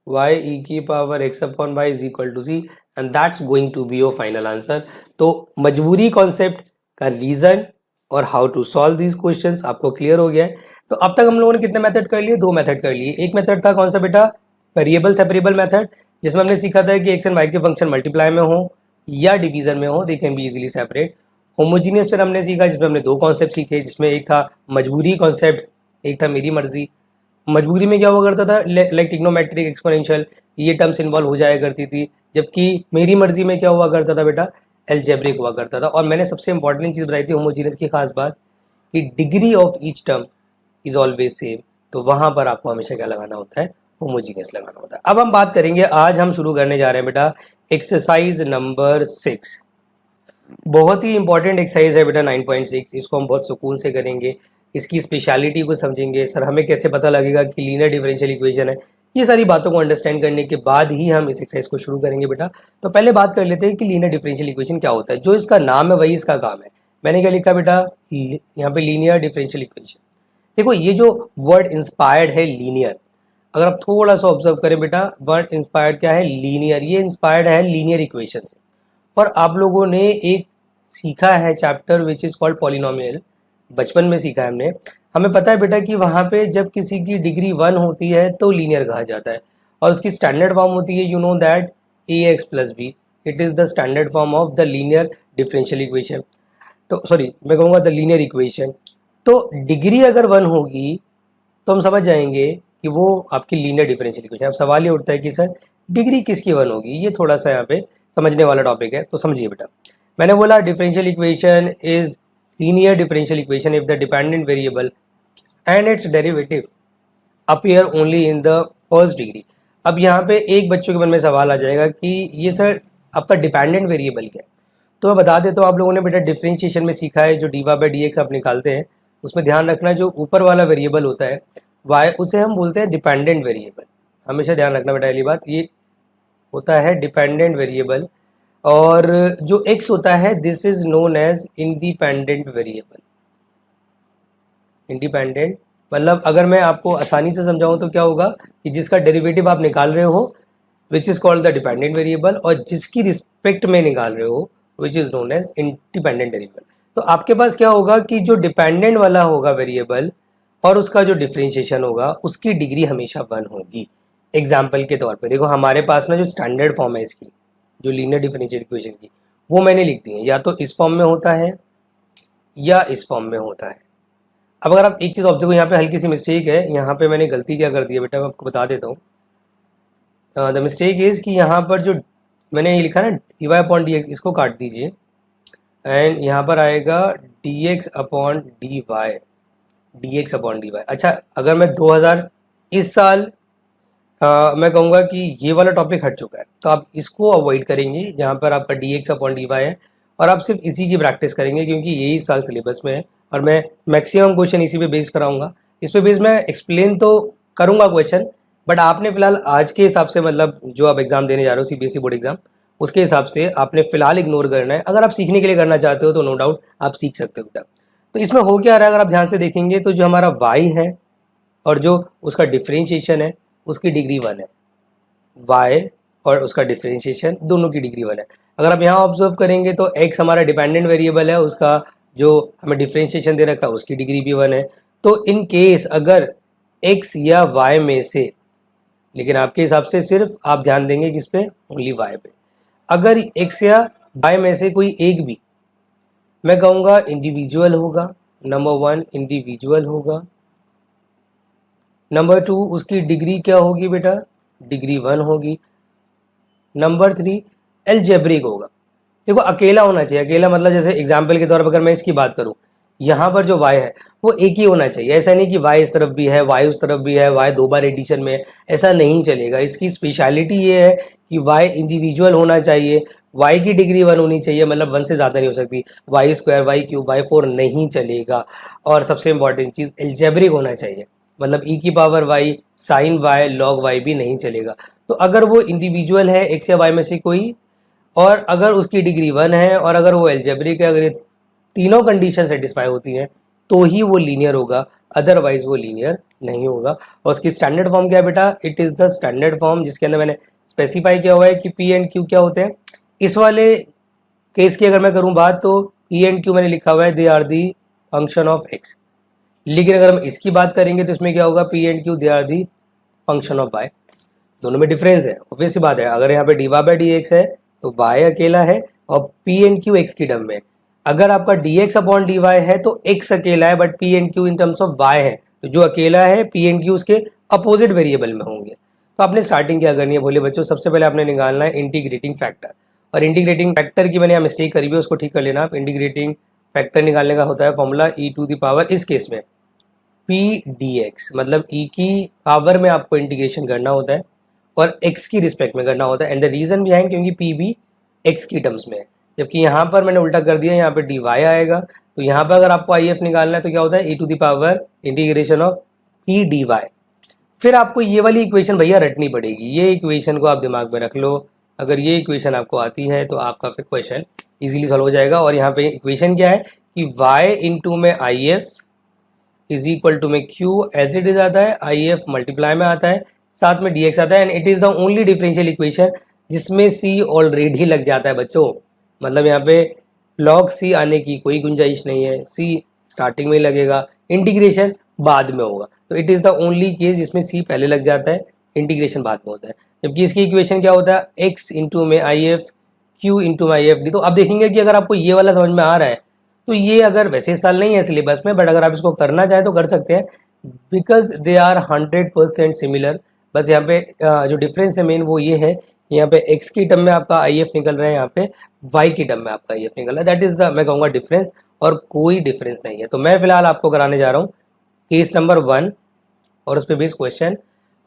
y e की power x upon y is equal to c and that's going to be your final answer. तो मजबूरी concept का reason और how to solve these questions आपको clear हो गया है। तो अब तक हम लोगों ने कितने मेथड कर लिए, 2 मेथड कर लिए। एक मेथड था कौन सा बेटा, वेरिएबल सेपरेबल मेथड, जिसमें हमने सीखा था कि एक्स एंड वाई के फंक्शन मल्टीप्लाई में हो या डिवीजन में हो, दे can be easily separate. Homogeneous फिर हमने सीखा जिसमें हमने 2 कॉन्सेप्ट सीखे, जिसमें एक था मजबूरी कॉन्सेप्ट, एक था मेरी मर्जी। मजबूरी में क्या हुआ करता था, लाइक ट्रिग्नोमेट्रिक एक्सपोनेंशियल, ये टर्म्स इन्वॉल्व हो जाया करती थी, जबकि मेरी मर्जी में क्या हुआ करता था बेटा, एलजेब्रिक हुआ करता था। और मैंने सबसे इंपॉर्टेंट चीज बताई थी होमोजीनियस की खास बात कि degree of each term is always same, तो वहां पर आपको हमेशा क्या लगाना होता है, होमोजीनियस लगाना होता है। अब हम बात करेंगे, आज हम शुरू करने जा रहे हैं बेटा एक्सरसाइज नंबर 6। बहुत ही इंपॉर्टेंट एक्सरसाइज है बेटा 9.6, इसको हम बहुत सुकून से करेंगे, इसकी स्पेशलिटी को समझेंगे। सर हमें कैसे पता लगेगा कि लीनियर डिफरेंशियल इक्वेशन है, ये सारी बातों को अंडरस्टैंड करने के बाद ही हम इस एक्सरसाइज को शुरू करेंगे बेटा। तो पहले बात कर लेते हैं कि लीनियर डिफरेंशियल इक्वेशन क्या होता है। जो इसका नाम है वही इसका काम है। मैंने क्या लिखा बेटा, यहाँ पे लीनियर डिफरेंशियल इक्वेशन। देखो ये जो वर्ड इंस्पायर्ड है लीनियर, अगर आप थोड़ा सा ऑब्जर्व करें बेटा, वर्ड इंस्पायर्ड क्या है, लीनियर, ये इंस्पायर्ड है लीनियर इक्वेशन से। और आप लोगों ने एक सीखा है chapter which is called polynomial, बचपन में सीखा है हमने। हमें पता है बेटा कि वहाँ पे जब किसी की डिग्री 1 होती है तो लीनियर कहा जाता है, और उसकी स्टैंडर्ड फॉर्म होती है, you know that ax plus b, it is the standard form of the linear differential equation. तो सॉरी मैं कहूँगा द लीनियर इक्वेशन। तो डिग्री अगर 1 होगी तो हम समझ जाएंगे कि वो आपकी लीनियर डिफरेंशियल इक्वेशन। अब सवाल ये उठता है कि सर डिग्री किसकी 1 होगी, ये थोड़ा सा यहाँ पे समझने वाला टॉपिक है, तो समझिए बेटा। मैंने बोला differential equation is linear differential equation if the dependent variable and it's derivative appear only in the first degree. अब यहाँ पे एक बच्चों के मन में सवाल आ जाएगा कि ये सर आपका डिपेंडेंट वेरिएबल क्या है। तो मैं बता देता हूँ, आप लोगों ने बेटा डिफरेंशिएशन में सीखा है, जो D Y by D x आप निकालते हैं उसमें ध्यान रखना, जो ऊपर वाला वेरिएबल होता है y, उसे हम बोलते हैं डिपेंडेंट वेरिएबल। हमेशा ध्यान रखना बेटा ये बात, ये होता है डिपेंडेंट वेरिएबल। और जो x होता है this is known as independent variable. Independent मतलब अगर मैं आपको आसानी से समझाऊं तो क्या होगा कि जिसका डेरिवेटिव आप निकाल रहे हो which is called the dependent variable, और जिसकी रिस्पेक्ट में निकाल रहे हो which is known as independent variable. तो आपके पास क्या होगा कि जो डिपेंडेंट वाला होगा वेरिएबल और उसका जो डिफरेंशिएशन होगा उसकी डिग्री हमेशा 1 होगी। एग्जाम्पल के तौर पे देखो हमारे पास ना जो स्टैंडर्ड फॉर्म है इसकी, जो लीनियर डिफरेंशियल इक्वेशन की, वो मैंने लिख दी है, या तो इस फॉर्म में होता है या इस फॉर्म में होता है। अब अगर आप एक चीज़ ऑब्जर्व, यहाँ पे हल्की सी मिस्टेक है, यहाँ पे मैंने गलती क्या कर दी है बेटा, मैं आपको बता देता हूँ। द मिस्टेक इज कि यहाँ पर जो मैंने ये लिखा ना dy अपॉन डी एक्स, इसको काट दीजिए एंड यहाँ पर आएगा dx upon dy, dx upon dy। अच्छा अगर मैं 2000 इस साल मैं कहूँगा कि ये वाला टॉपिक हट चुका है तो आप इसको अवॉइड करेंगे जहाँ पर आपका dx अपॉन dy है, और आप सिर्फ इसी की प्रैक्टिस करेंगे क्योंकि यही साल सिलेबस में है और मैं मैक्सिमम क्वेश्चन इसी पे बेस कराऊंगा। इस पे बेस मैं एक्सप्लेन तो करूंगा क्वेश्चन, बट आपने फिलहाल आज के हिसाब से मतलब जो आप एग्जाम देने जा रहे हो सीबीएसई बोर्ड एग्जाम, उसके हिसाब से आपने फिलहाल इग्नोर करना है। अगर आप सीखने के लिए करना चाहते हो तो नो डाउट आप सीख सकते हो बेटा। तो इसमें हो क्या रहा है अगर आप ध्यान से देखेंगे तो जो हमारा y है और जो उसका डिफरेंशिएशन है उसकी डिग्री 1 है, y और उसका डिफरेंशिएशन दोनों की डिग्री 1 है। अगर आप यहाँ ऑब्जर्व करेंगे तो x हमारा डिपेंडेंट वेरिएबल है, उसका जो हमें डिफरेंशिएशन दे रखा है उसकी डिग्री भी 1 है। तो इन केस अगर x या y में से, लेकिन आपके हिसाब से सिर्फ आप ध्यान देंगे किस पे, ओनली y पे, अगर x या y में से कोई एक भी मैं कहूँगा इंडिविजुअल होगा, नंबर 1 इंडिविजुअल होगा, नंबर 2 उसकी डिग्री क्या होगी बेटा, डिग्री 1 होगी, नंबर 3 एल्जेब्रिक होगा। देखो अकेला होना चाहिए, अकेला मतलब जैसे एग्जाम्पल के तौर पर अगर मैं इसकी बात करूं, यहाँ पर जो y है वो एक ही होना चाहिए। ऐसा नहीं कि y इस तरफ भी है y उस तरफ भी है, y 2 बार एडिशन में है, ऐसा नहीं चलेगा। इसकी स्पेशलिटी ये है कि y इंडिविजुअल होना चाहिए, y की डिग्री 1 होनी चाहिए, मतलब 1 से ज़्यादा नहीं हो सकती। y square y cube y 4 नहीं चलेगा, और सबसे इंपॉर्टेंट चीज़ एल्जेब्रिक होना चाहिए, मतलब e की power y sine y log y भी नहीं चलेगा। तो अगर वो इंडिविजुअल है x या y में से कोई, और अगर उसकी डिग्री 1 है, और अगर वो एल्जेब्रिक है, अगर ये तीनों कंडीशन सेटिस्फाई होती हैं तो ही वो लीनियर होगा, अदरवाइज वो लीनियर नहीं होगा। और उसकी स्टैंडर्ड फॉर्म क्या है बेटा, it is the standard form, जिसके अंदर मैंने स्पेसिफाई किया हुआ है कि पी एंड क्यू क्या होते हैं। इस वाले केस की अगर मैं करूं बात तो पी एंड क्यू मैंने लिखा हुआ है they are the function of x, लेकिन अगर हम इसकी बात करेंगे तो इसमें क्या होगा, p and q they are the function of y. दोनों में डिफरेंस है, ऑब्वियस सी बात है। अगर यहाँ पे d Y by D x है तो y अकेला है और p एंड q x की टर्म में। अगर आपका dx अपॉन dy है तो x अकेला है, but p and q in terms of y है, तो जो अकेला है p एंड q उसके अपोजिट वेरिएबल में होंगे। तो आपने स्टार्टिंग क्या करनी है बोले बच्चों, सबसे पहले आपने निकालना है इंटीग्रेटिंग फैक्टर, और इंटीग्रेटिंग फैक्टर की मैंने यहाँ मिस्टेक करी हुई है, उसको ठीक कर लेना आप। इंटीग्रेटिंग फैक्टर निकालने का होता है formula e to the power, इस केस में p dx, मतलब e की पावर में आपको इंटीग्रेशन करना होता है और x की रिस्पेक्ट में करना होता है। एंड द रीजन बिहाइंड, क्योंकि p भी x की टर्म्स में है, जबकि यहाँ पर मैंने उल्टा कर दिया, यहाँ पे dy आएगा। तो यहाँ पर अगर आपको if निकालना है तो क्या होता है, e to the power integration of p dy। फिर आपको ये वाली इक्वेशन भैया रटनी पड़ेगी, ये इक्वेशन को आप दिमाग में रख लो। अगर ये इक्वेशन आपको आती है तो आपका फिर क्वेश्चन इजीली सॉल्व हो जाएगा। और यहाँ पे इक्वेशन क्या है कि y इंटू में if इज इक्वल टू में q एज इट इज आता है, if मल्टीप्लाई में आता है, साथ में dx आता है, and it is the only differential equation जिसमें c ऑलरेडी लग जाता है बच्चों। मतलब यहाँ पे log c आने की कोई गुंजाइश नहीं है, c स्टार्टिंग में ही लगेगा, इंटीग्रेशन बाद में होगा। तो it is the only case जिसमें c पहले लग जाता है, इंटीग्रेशन बाद में होता है। जबकि इसकी इक्वेशन क्या होता है, x इंटू में if, q इंटू में if d। तो आप देखेंगे कि अगर आपको ये वाला समझ में आ रहा है तो ये अगर वैसे साल नहीं है सिलेबस में, बट अगर आप इसको करना चाहें तो कर सकते हैं, बिकॉज दे आर 100% सिमिलर। बस यहाँ पे जो डिफरेंस है मेन वो ये है, यहाँ पे x की टर्म में आपका if निकल रहा है, यहाँ पे y की टर्म में आपका if निकल रहा है। दैट इज द मैं कहूँगा डिफरेंस, और कोई डिफरेंस नहीं है। तो मैं फिलहाल आपको कराने जा रहा हूँ केस नंबर 1 और उस पर बेस्ड क्वेश्चन,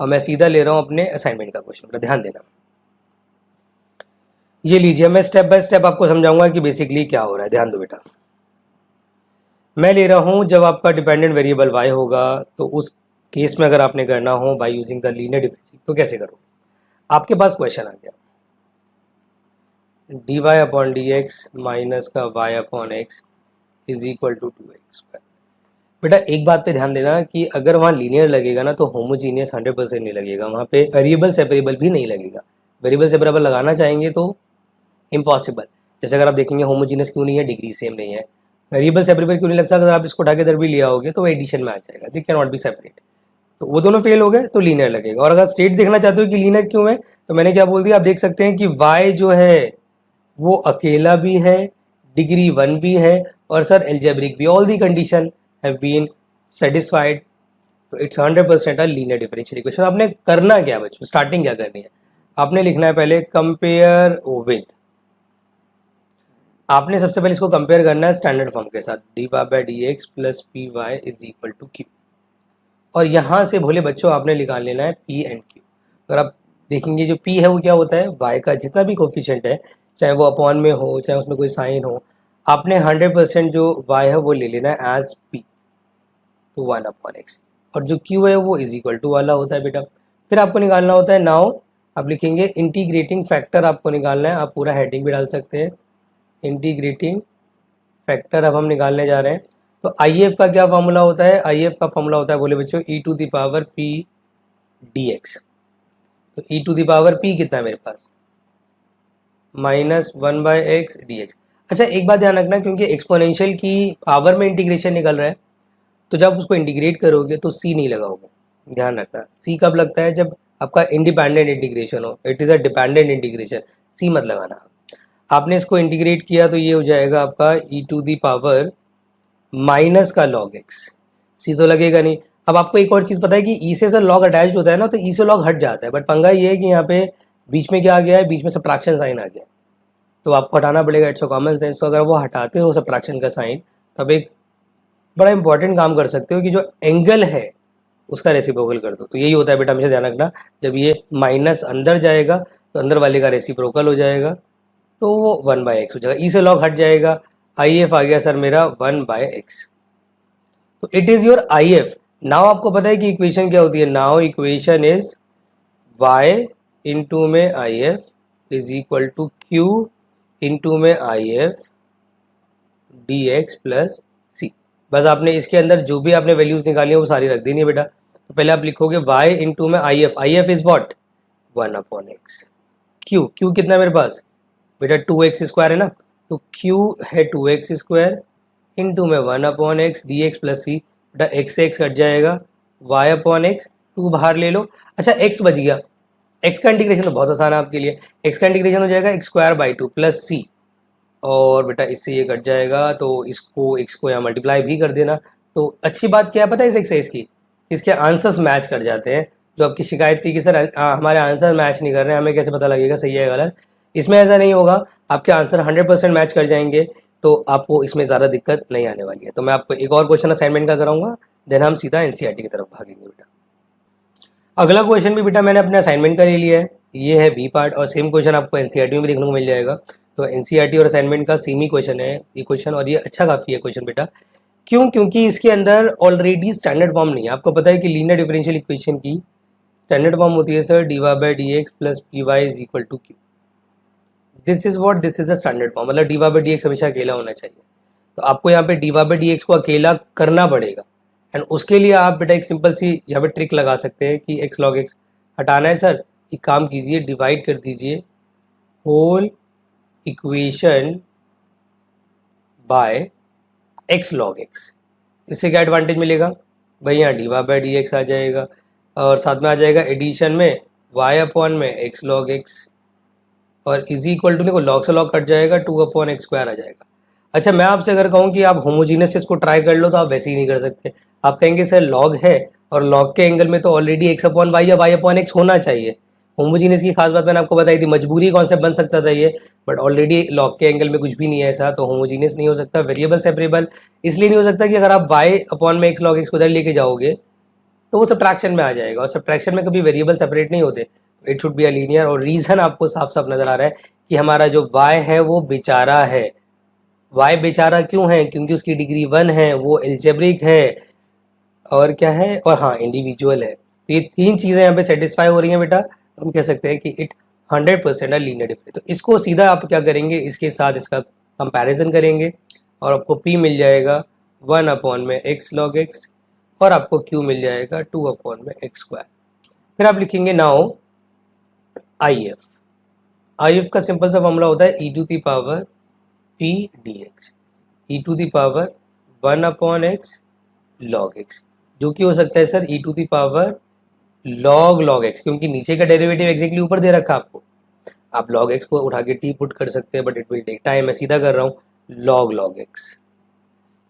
और मैं सीधा ले रहा हूँ अपने असाइनमेंट का क्वेश्चन, ध्यान देना। ये लीजिए, मैं स्टेप बाय स्टेप आपको समझाऊंगा कि बेसिकली क्या हो रहा है, ध्यान दो बेटा। मैं ले रहा हूं जब आपका डिपेंडेंट वेरिएबल y होगा तो उस केस में अगर आपने करना हो by using the linear differential तो कैसे करो। आपके पास क्वेश्चन आ गया dy upon D x minus का y upon x is equal to 2x। बेटा एक बात पे ध्यान देना कि अगर वहाँ लीनियर लगेगा ना तो होमोजीनियस 100% नहीं लगेगा, वहाँ पे वेरिएबल सेपरेबल भी नहीं लगेगा। वेरिएबल सेपरेबल लगाना चाहेंगे तो इम्पॉसिबल। जैसे अगर आप देखेंगे होमोजीनियस क्यों नहीं है, डिग्री सेम नहीं है। वेरिएबल सेपरेबल क्यों नहीं लगता, अगर आप इसको उठा के इधर भी लिया होगे तो वो एडिशन में आ जाएगा, they can not B separate. तो वो दोनों फेल हो गए तो लीनियर लगेगा। और अगर स्टेट देखना चाहते हो कि लीनियर क्यों है तो मैंने क्या बोल दिया, आप देख सकते हैं कि y जो है वो अकेला भी है, डिग्री 1 भी है और सर एल्जेब्रिक भी। All the condition have been satisfied, तो it's 100% a linear differential equation. आपने करना क्या बच्चों, स्टार्टिंग क्या करनी है, आपने लिखना है पहले कंपेयर विद। आपने सबसे पहले इसको कंपेयर करना है स्टैंडर्ड फॉर्म के साथ, d Y by D x plus P y is equal to q. और यहाँ से भोले बच्चों आपने निकाल लेना है पी एंड क्यू। अगर आप देखेंगे जो पी है वो क्या होता है, वाई का जितना भी कोफिशिएंट है, चाहे वो अपॉन में हो चाहे उसमें कोई साइन हो, आपने 100% जो वाई है वो ले लेना है as p to 1 upon x. और जो क्यू है वो इज इक्वल टू वाला होता है बेटा। फिर आपको निकालना होता है, नाउ आप लिखेंगे इंटीग्रेटिंग फैक्टर आपको निकालना है। आप पूरा हेडिंग भी डाल सकते हैं, इंटीग्रेटिंग फैक्टर अब हम निकालने जा रहे हैं। तो आई एफ का क्या फॉर्मूला होता है, आई एफ का फॉर्मूला होता है बोले बच्चों e to the power p d x. तो e to the power p कितना है मेरे पास, minus 1 by x d x. अच्छा एक बात ध्यान रखना, क्योंकि एक्सपोनेंशियल की पावर में इंटीग्रेशन निकल रहा है तो जब उसको इंटीग्रेट करोगे तो सी नहीं लगाओगे, ध्यान रखना। सी कब लगता है, जब आपका इंडिपेंडेंट इंटीग्रेशन हो, it is a dependent integration, c मत लगाना। आपने इसको इंटीग्रेट किया तो ये हो जाएगा आपका ई टू दी पावर माइनस का लॉग एक्स, सी तो लगेगा नहीं। अब आपको एक और चीज़ पता है कि ई से सर लॉग अटैच्ड होता है ना, तो ई से लॉग हट जाता है, बट पंगा ये है कि यहाँ पे बीच में क्या आ गया है, बीच में सब्ट्रैक्शन साइन आ गया, तो आपको हटाना पड़ेगा, इट्स अ कॉमन सेंस। तो अगर वो हटाते हो सब्ट्रैक्शन का साइन तब एक बड़ा इंपॉर्टेंट काम कर सकते हो कि जो एंगल है उसका रेसिप्रोकल कर दो। तो यही होता है बेटा, हमेशा ध्यान रखना, जब ये माइनस अंदर जाएगा तो अंदर वाले का रेसिप्रोकल हो जाएगा, तो वो 1 बाय एक्स हो जाएगा, ई से लॉग हट जाएगा। आई एफ आ गया सर मेरा 1 बाय एक्स, तो it is your I F. Now आपको पता है कि इक्वेशन क्या होती है, now equation is y into में I F is equal to Q into में I F d x plus c. बस आपने इसके अंदर जो भी आपने वैल्यूज निकाली है वो सारी रख देनी है बेटा। तो पहले आप लिखोगे y इंटू में I F is what 1 upon x, Q कितना है मेरे पास बेटा 2x स्क्वायर है ना, तो q है 2x स्क्वायर इंटू में 1 upon x d x plus c. बेटा एक्स से एक्स कट जाएगा, y अपॉन एक्स 2 बाहर ले लो। अच्छा x बच गया, x का इंटीग्रेशन तो बहुत आसान है आपके लिए, x का इंटीग्रेशन हो जाएगा x square by 2 plus c, और बेटा इससे ये कट जाएगा तो इसको x को यहाँ मल्टीप्लाई भी कर देना। तो अच्छी बात क्या है पता है इस एक्सरसाइज की, इसके आंसर्स मैच कर जाते हैं। जो आपकी शिकायत थी कि सर हमारे आंसर मैच नहीं कर रहे हैं, हमें कैसे पता लगेगा सही है गलत, इसमें ऐसा नहीं होगा, आपके आंसर 100% मैच कर जाएंगे, तो आपको इसमें ज़्यादा दिक्कत नहीं आने वाली है। तो मैं आपको एक और क्वेश्चन असाइनमेंट का कराऊंगा, देन हम सीधा एनसीईआरटी की तरफ भागेंगे बेटा। अगला क्वेश्चन भी बेटा मैंने अपने असाइनमेंट का ले लिया है, ये है बी पार्ट, और सेम क्वेश्चन आपको एनसीईआरटी में भी देखने को मिल जाएगा। तो एनसीईआरटी और असाइनमेंट का सेम ही क्वेश्चन है ये क्वेश्चन, और ये अच्छा काफ़ी है क्वेश्चन बेटा। क्यों, क्योंकि इसके अंदर ऑलरेडी स्टैंडर्ड फॉर्म नहीं है। आपको पता है कि लीनियर डिफरेंशियल इक्वेशन की स्टैंडर्ड फॉर्म होती है sir d Y by D x plus P y is equal to Q. This is what, this is the standard form, मतलब d Y by D x हमेशा अकेला होना चाहिए। तो आपको यहाँ पे d Y by D x को अकेला करना पड़ेगा, एंड उसके लिए आप बेटा एक सिंपल सी यहाँ पे ट्रिक लगा सकते हैं कि एक्स लॉग एक्स हटाना है सर, एक काम कीजिए, डिवाइड कर दीजिए whole equation by x log x. इससे क्या एडवांटेज मिलेगा भाई, यहाँ d Y by D x आ जाएगा और साथ में आ जाएगा एडिशन में y अपॉन में एक्स लॉग एक्स, और इज इक्वल टू देखो लॉग से लॉग कट जाएगा 2 अपॉन एक्स स्क्वायर आ जाएगा। अच्छा मैं आपसे अगर कहूँ कि आप होमोजीनियस इसको ट्राई कर लो तो आप वैसे ही नहीं कर सकते, आप कहेंगे सर लॉग है और लॉग के एंगल में तो ऑलरेडी एक्स अपॉन वाई या वाई अपॉन एक्स होना चाहिए। होमोजीनियस की खास बात मैंने आपको बताई थी, मजबूरी कॉन्सेप्ट बन सकता था ये, बट ऑलरेडी लॉग के एंगल में कुछ भी नहीं है ऐसा, तो होमोजीनियस नहीं हो सकता। वेरिएबल सेपरेबल इसलिए नहीं हो सकता कि अगर आप वाई अपॉन में एक्स लॉग एक्स को उधर लेके जाओगे तो वो सब्ट्रैक्शन में आ जाएगा, और सब्ट्रैक्शन में कभी वेरिएबल सेपरेट नहीं होते, it should be a linear. और रीजन आपको साफ साफ नजर आ रहा है कि हमारा जो y है वो बेचारा है। y बेचारा क्यों है, क्योंकि उसकी डिग्री 1 है, वो एल्जेब्रिक है, और क्या है, और हाँ इंडिविजुअल है। तो ये तीन चीज़ें यहाँ पे सेटिस्फाई हो रही हैं बेटा, तो हम कह सकते हैं कि इट 100% लीनियर डिफरेंस। तो इसको सीधा आप क्या करेंगे, इसके साथ इसका कंपैरिजन करेंगे और आपको P मिल जाएगा 1/x log x और आपको Q मिल जाएगा 2/x²। फिर आप लिखेंगे नाउ IF। IF का सिंपल सा फॉर्मूला होता है e⁻p dx, e⁻1/x log x, जो कि हो सकता है सर e⁻log x, क्योंकि नीचे का डेरिवेटिव एग्जैक्टली ऊपर दे रखा आपको। आप log x को उठा के t पुट कर सकते हैं, but it will take time. मैं सीधा कर रहा हूँ log x,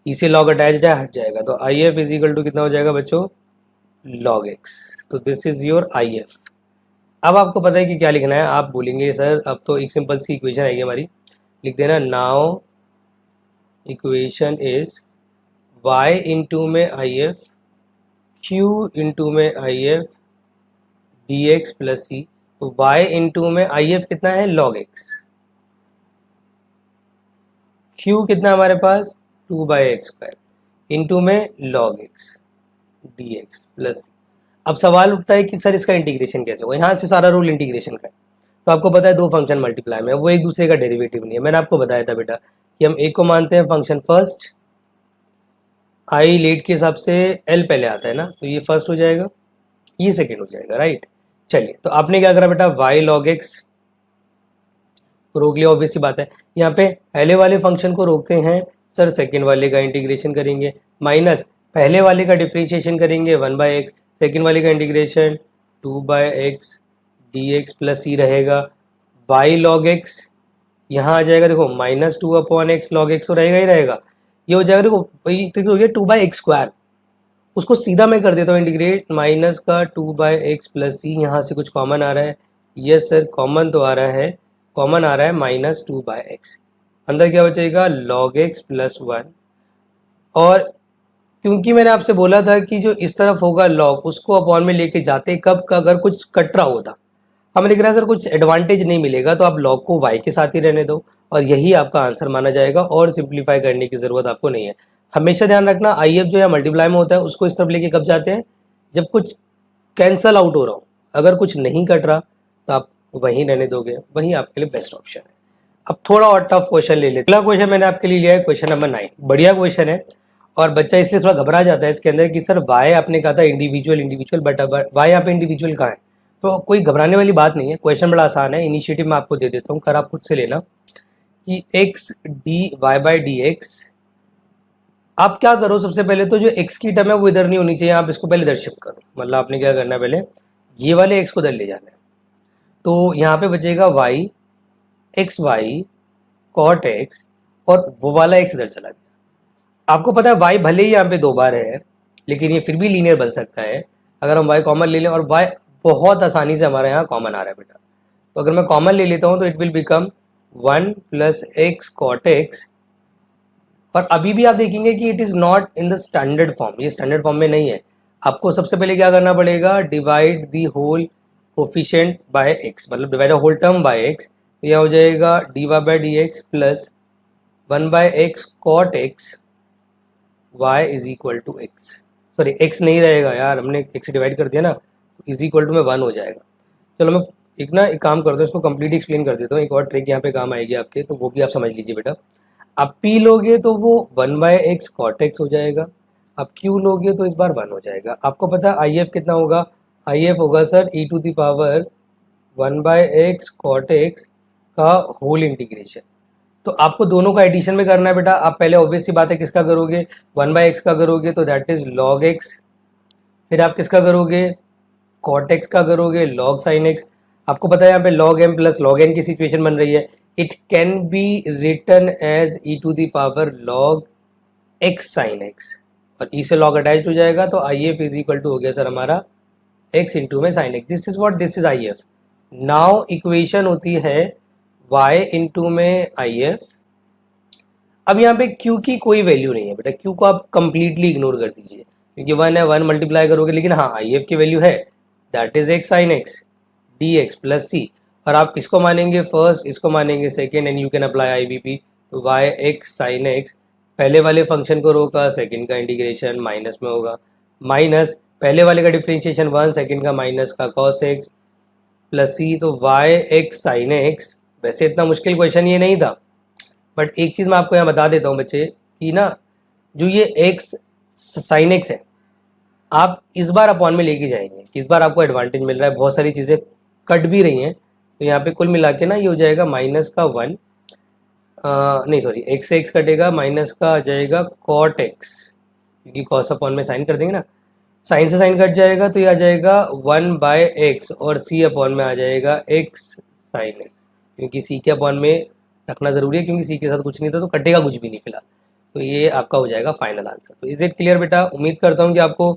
इसे log अटैच्ड है, हट जाएगा। तो IF इज इक्वल टू कितना हो जाएगा बच्चों, log x। तो दिस इज योर IF। अब आपको पता है कि क्या लिखना है। आप बोलेंगे सर अब तो एक सिंपल सी इक्वेशन आएगी हमारी, लिख देना now equation is y into में IF q इंटू में IF dx प्लस c। तो y इंटू में IF कितना है, log x, q कितना हमारे पास 2/x² इंटू में log x dx प्लस। अब सवाल उठता है कि सर इसका इंटीग्रेशन कैसे होगा। यहाँ से सारा रूल इंटीग्रेशन का है। तो आपको पता है दो फंक्शन मल्टीप्लाई में वो एक दूसरे का डेरिवेटिव नहीं है। मैंने आपको बताया था बेटा कि हम एक को मानते हैं फंक्शन फर्स्ट, आई लेट के हिसाब से एल पहले आता है ना, तो ये फर्स्ट हो जाएगा, ये सेकेंड हो जाएगा, राइट। चलिए, तो आपने क्या करा बेटा, वाई लॉग एक्स को रोक लिया। ऑब्वियस सी बात है, यहाँ पे पहले वाले फंक्शन को रोकते हैं सर, सेकेंड वाले का इंटीग्रेशन करेंगे, माइनस पहले वाले का डिफ्रेंशिएशन करेंगे 1/x, सेकेंड वाले का इंटीग्रेशन 2/x dx प्लस सी रहेगा। वाई लॉग एक्स यहाँ आ जाएगा, देखो -2/x log x तो रहेगा ही रहेगा। ये हो जाएगा, देखो हो गया 2/x²। उसको सीधा मैं कर देता हूँ इंटीग्रेट, माइनस का 2/x प्लस सी, यहाँ से कुछ कॉमन आ रहा है, यस सर कॉमन तो आ रहा है, कॉमन आ रहा है -2/x, अंदर क्या बचेगा log x प्लस 1। और क्योंकि मैंने आपसे बोला था कि जो इस तरफ होगा log, उसको अपॉन में लेके जाते कब का, अगर कुछ कट रहा होता। हमें लिख रहा है सर कुछ एडवांटेज नहीं मिलेगा, तो आप log को y के साथ ही रहने दो और यही आपका आंसर माना जाएगा, और सिंप्लीफाई करने की जरूरत आपको नहीं है। हमेशा ध्यान रखना IF जो है मल्टीप्लाई में होता है, उसको इस तरफ लेके कब जाते हैं, जब कुछ कैंसल आउट हो रहा हो। अगर कुछ नहीं कट रहा तो आप वहीं रहने दोगे, वही आपके लिए बेस्ट ऑप्शन है। अब थोड़ा और टफ क्वेश्चन ले लेते। अगला क्वेश्चन मैंने आपके लिए लिया है क्वेश्चन नंबर 9। बढ़िया क्वेश्चन है और बच्चा इसलिए थोड़ा घबरा जाता है इसके अंदर कि सर वाई आपने कहा था इंडिविजुअल, बट वाई यहाँ पे इंडिविजुअल कहाँ है। तो कोई घबराने वाली बात नहीं है, क्वेश्चन बड़ा आसान है। इनिशिएटिव मैं आपको दे देता हूँ, कर आप खुद से लेना कि x dy/dx। आप क्या करो, सबसे पहले तो जो x की टर्म है वो इधर नहीं होनी चाहिए, आप इसको पहले इधर शिफ्ट करो। मतलब आपने क्या करना है, पहले ये वाले x को इधर ले जाना है। तो यहाँ पे बचेगा y xy cot x और वो वाला x इधर चला गया। आपको पता है y भले ही यहाँ पे 2 बार है, लेकिन ये फिर भी लीनियर बन सकता है अगर हम y कॉमन ले लें, और y बहुत आसानी से हमारे यहाँ कॉमन आ रहा है बेटा। तो अगर मैं कॉमन ले लेता हूँ तो it will become 1 + x cot x। और अभी भी आप देखेंगे कि it is not in the standard form, ये स्टैंडर्ड फॉर्म में नहीं है। आपको सबसे पहले क्या करना पड़ेगा, divide the whole coefficient by x, मतलब divide the whole term by x। तो यह हो जाएगा dy/dx plus 1/x cot x y is equal to x। Sorry x नहीं रहेगा यार, हमने x से डिवाइड कर दिया ना, तो इज इक्वल टू में 1 हो जाएगा। चलो मैं एक काम करता हूँ, इसको कंप्लीट एक्सप्लेन कर देता हूँ। एक और ट्रिक यहाँ पे काम आएगी आपके, तो वो भी आप समझ लीजिए बेटा। आप P लोगे तो वो 1/x cot x हो जाएगा, आप Q लोगे तो इस बार 1 हो जाएगा। आपको पता है IF कितना होगा, IF होगा सर e⁻1/x cot x का होल इंटीग्रेशन। तो आपको दोनों का एडिशन में करना है बेटा। आप पहले ऑब्वियस सी बात है किसका करोगे, 1/x का करोगे तो दैट इज log x, फिर आप किसका करोगे, cot x का करोगे log sin x। आपको पता है यहाँ पे log m plus log n की सिचुएशन बन रही है, it can be written as e⁻log x sin x, और e से log अटैच हो जाएगा, तो IF इज इक्वल टू हो गया सर हमारा x इंटू में sin x। This is what, this is IF। Now equation होती है y इंटू में IF। अब यहाँ पे q की कोई वैल्यू नहीं है बेटा, q को आप कंप्लीटली इग्नोर कर दीजिए, क्योंकि 1 है, 1 मल्टीप्लाई करोगे, लेकिन हाँ IF की वैल्यू है, that is x sin x dx plus c। और आप इसको मानेंगे फर्स्ट, इसको मानेंगे second, and you can apply IBP। तो y x sin x, पहले वाले फंक्शन को रोका, सेकेंड का इंटीग्रेशन माइनस में होगा, माइनस पहले वाले का डिफ्रेंशिएशन 1, सेकंड का माइनस का cos x प्लस सी, तो वाई एक्स साइन एक्स। वैसे इतना मुश्किल क्वेश्चन ये नहीं था, बट एक चीज़ मैं आपको यहाँ बता देता हूँ बच्चे कि ना जो ये एक्स साइन एक्स है आप इस बार अपॉन में लेके जाएंगे, इस बार आपको एडवांटेज मिल रहा है, बहुत सारी चीज़ें कट भी रही हैं, तो यहाँ पे कुल मिला के ना ये हो जाएगा माइनस का 1, नहीं सॉरी एक्स से एक्स कटेगा, माइनस का आ जाएगा कॉट एक्स, क्योंकि कॉस अपॉन में साइन कर देंगे ना, साइन से साइन कट जाएगा तो ये आ जाएगा 1/x और सी अपॉन में आ जाएगा x साइन एक्स, क्योंकि सी के अपॉन में रखना ज़रूरी है क्योंकि सी के साथ कुछ नहीं था तो कटेगा कुछ भी नहीं फिलहाल। तो ये आपका हो जाएगा फाइनल आंसर। तो इज इट क्लियर बेटा? उम्मीद करता हूँ कि आपको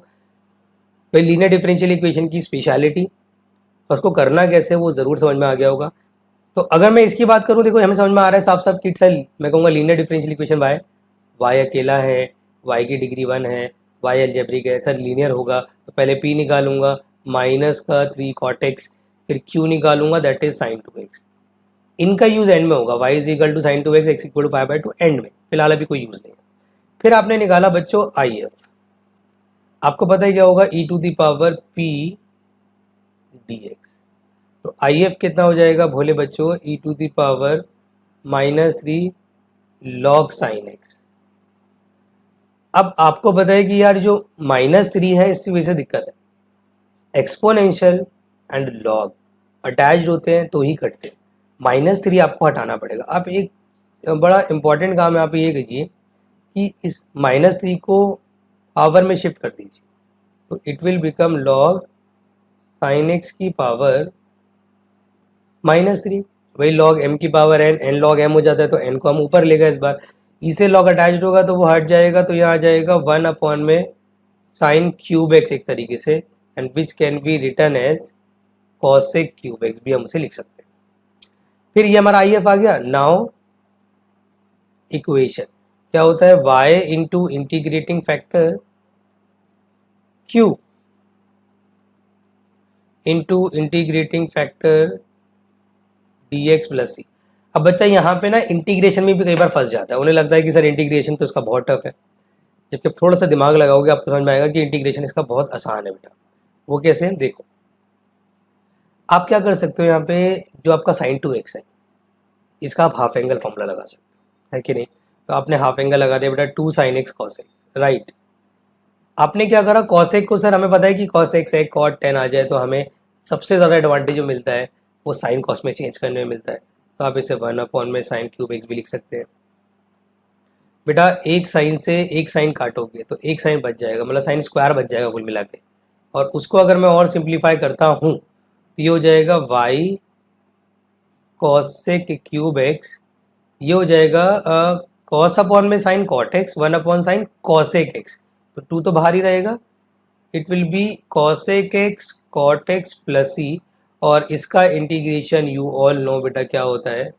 भाई लीनियर डिफरेंशियल इक्वेशन की स्पेशलिटी और उसको करना कैसे वो ज़रूर समझ में आ गया होगा। तो अगर मैं इसकी बात करूँ, देखो हमें समझ में आ रहा है साफ साफ किट्स है, मैं कहूँगा लीनियर डिफरेंशियल इक्वेशन वाई अकेला है, वाई की डिग्री 1 है, वाई अलजेब्रिक है, सर लीनियर होगा तो पहले p निकालूंगा माइनस का 3 cot x, फिर q निकालूंगा दैट इज sin 2x। इनका यूज एंड में होगा, y is equal to sine 2x, x equal to pi by 2 end में, फिलहाल अभी कोई यूज नहीं है। फिर आपने निकाला बच्चों if, आपको पता है क्या होगा, e to the power p dx। तो if कितना हो जाएगा भोले बच्चों, e to the power -3 log sin x। अब आपको पता है कि यार जो -3 है इसकी वजह से दिक्कत है, एक्सपोनेंशियल एंड लॉग अटैच्ड होते हैं तो ही कटते हैं, -3 आपको हटाना पड़ेगा। आप एक बड़ा इंपॉर्टेंट काम है, आप ये कीजिए कि इस -3 को पावर में शिफ्ट कर दीजिए, तो it will become log sin x की पावर -3, वही log m की पावर n log m हो जाता है तो n को हम ऊपर लेगा, इस बार इसे log अटैच्ड होगा तो वो हट जाएगा, तो यहाँ आ जाएगा 1 अपॉन में साइन क्यूब एक्स एक तरीके से, and which can be return as cosec cube x भी हम उसे लिख सकते हैं। फिर ये हमारा IF आ गया। नाउ इक्वेशन क्या होता है, y into integrating factor q into integrating factor dx plus c. अब बच्चा यहाँ पे ना इंटीग्रेशन में भी कई बार फंस जाता है, उन्हें लगता है कि सर इंटीग्रेशन तो इसका बहुत टफ है, जबकि थोड़ा सा दिमाग लगाओगे आपको समझ में आएगा कि इंटीग्रेशन इसका बहुत आसान है बेटा। वो कैसे है देखो, आप क्या कर सकते हो, यहाँ पे जो आपका sin 2x है इसका आप हाफ एंगल फॉर्मूला लगा सकते हो, है कि नहीं? तो आपने हाफ एंगल लगा दिया बेटा 2 sin x cos x, right. आपने क्या करा, cos x को, सर हमें पता है कि cos x है cot tan आ जाए तो हमें सबसे ज़्यादा एडवांटेज जो मिलता है वो साइन कॉस में चेंज करने में मिलता है, तो आप इसे 1 अपॉन में साइन क्यूब एक्स भी लिख सकते हैं। बेटा एक साइन से एक साइन काटोगे तो एक साइन बच जाएगा, मतलब साइन स्क्वायर बच जाएगा कुल मिला के, और उसको अगर मैं और सिंप्लीफाई करता हूँ तो ये हो जाएगा वाई कॉसेक क्यूब एक्स, ये हो जाएगा कॉस अपॉन में sin cot x 1 upon sin cosec x, तो 2 तो बाहर ही रहेगा, it will be cosec x cot x plus c, और इसका इंटीग्रेशन यू ऑल नो बेटा क्या होता है,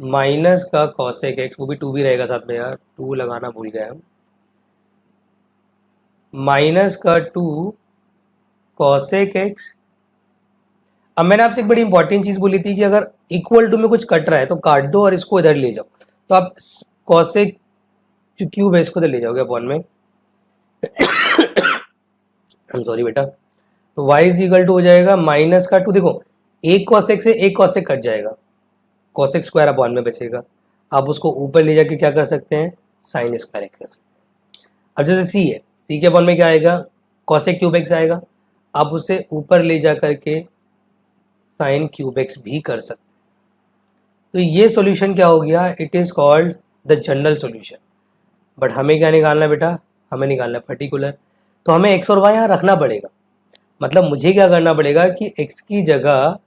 माइनस का कॉसेक एक्स, वो भी 2 भी रहेगा साथ में यार, 2 लगाना भूल गया हम, माइनस का 2 कॉसेक एक्स। अब मैंने आपसे एक बड़ी इंपॉर्टेंट चीज बोली थी कि अगर इक्वल टू में कुछ कट रहा है तो काट दो और इसको इधर ले जाओ, तो आप कॉसेक जो क्यूब है इसको इधर ले जाओगे अपॉन में सॉरी बेटा, तो y इज इक्वल टू हो जाएगा माइनस का 2, देखो एक कॉसेक से एक कॉसेक कट जाएगा, कॉसेक स्क्वायर अपॉन में बचेगा, आप उसको ऊपर ले जाके क्या कर सकते हैं, साइन स्क्वायर कर सकते हैं। अब जैसे c है, c के अपॉन में क्या आएगा, कॉसेक क्यूब एक्स आएगा, आप उसे ऊपर ले जा करके साइन क्यूब एक्स भी कर सकते हैं। तो ये सॉल्यूशन क्या हो गया, it is called the general solution. But हमें क्या निकालना है बेटा, हमें निकालना है पर्टिकुलर, तो हमें x और y यहाँ रखना पड़ेगा, मतलब मुझे क्या करना पड़ेगा कि x की जगह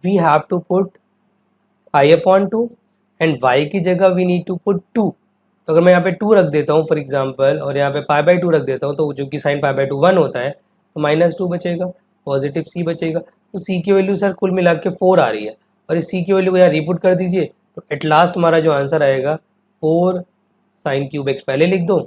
we have to put pi upon 2 and y की जगह वी नीड टू पुट 2। तो अगर मैं यहाँ पे 2 रख देता हूँ फॉर एग्जांपल, और यहाँ पे पाई बाई 2 रख देता हूँ, तो जो कि साइन पाई बाई 2 1 होता है, तो -2 बचेगा, पॉजिटिव c बचेगा, तो c की वैल्यू सर कुल मिला के 4 आ रही है, और इस c की वैल्यू को यहाँ रिपुट कर दीजिए, तो एट लास्ट हमारा जो आंसर आएगा 4 साइन क्यूब एक्स, पहले लिख दो,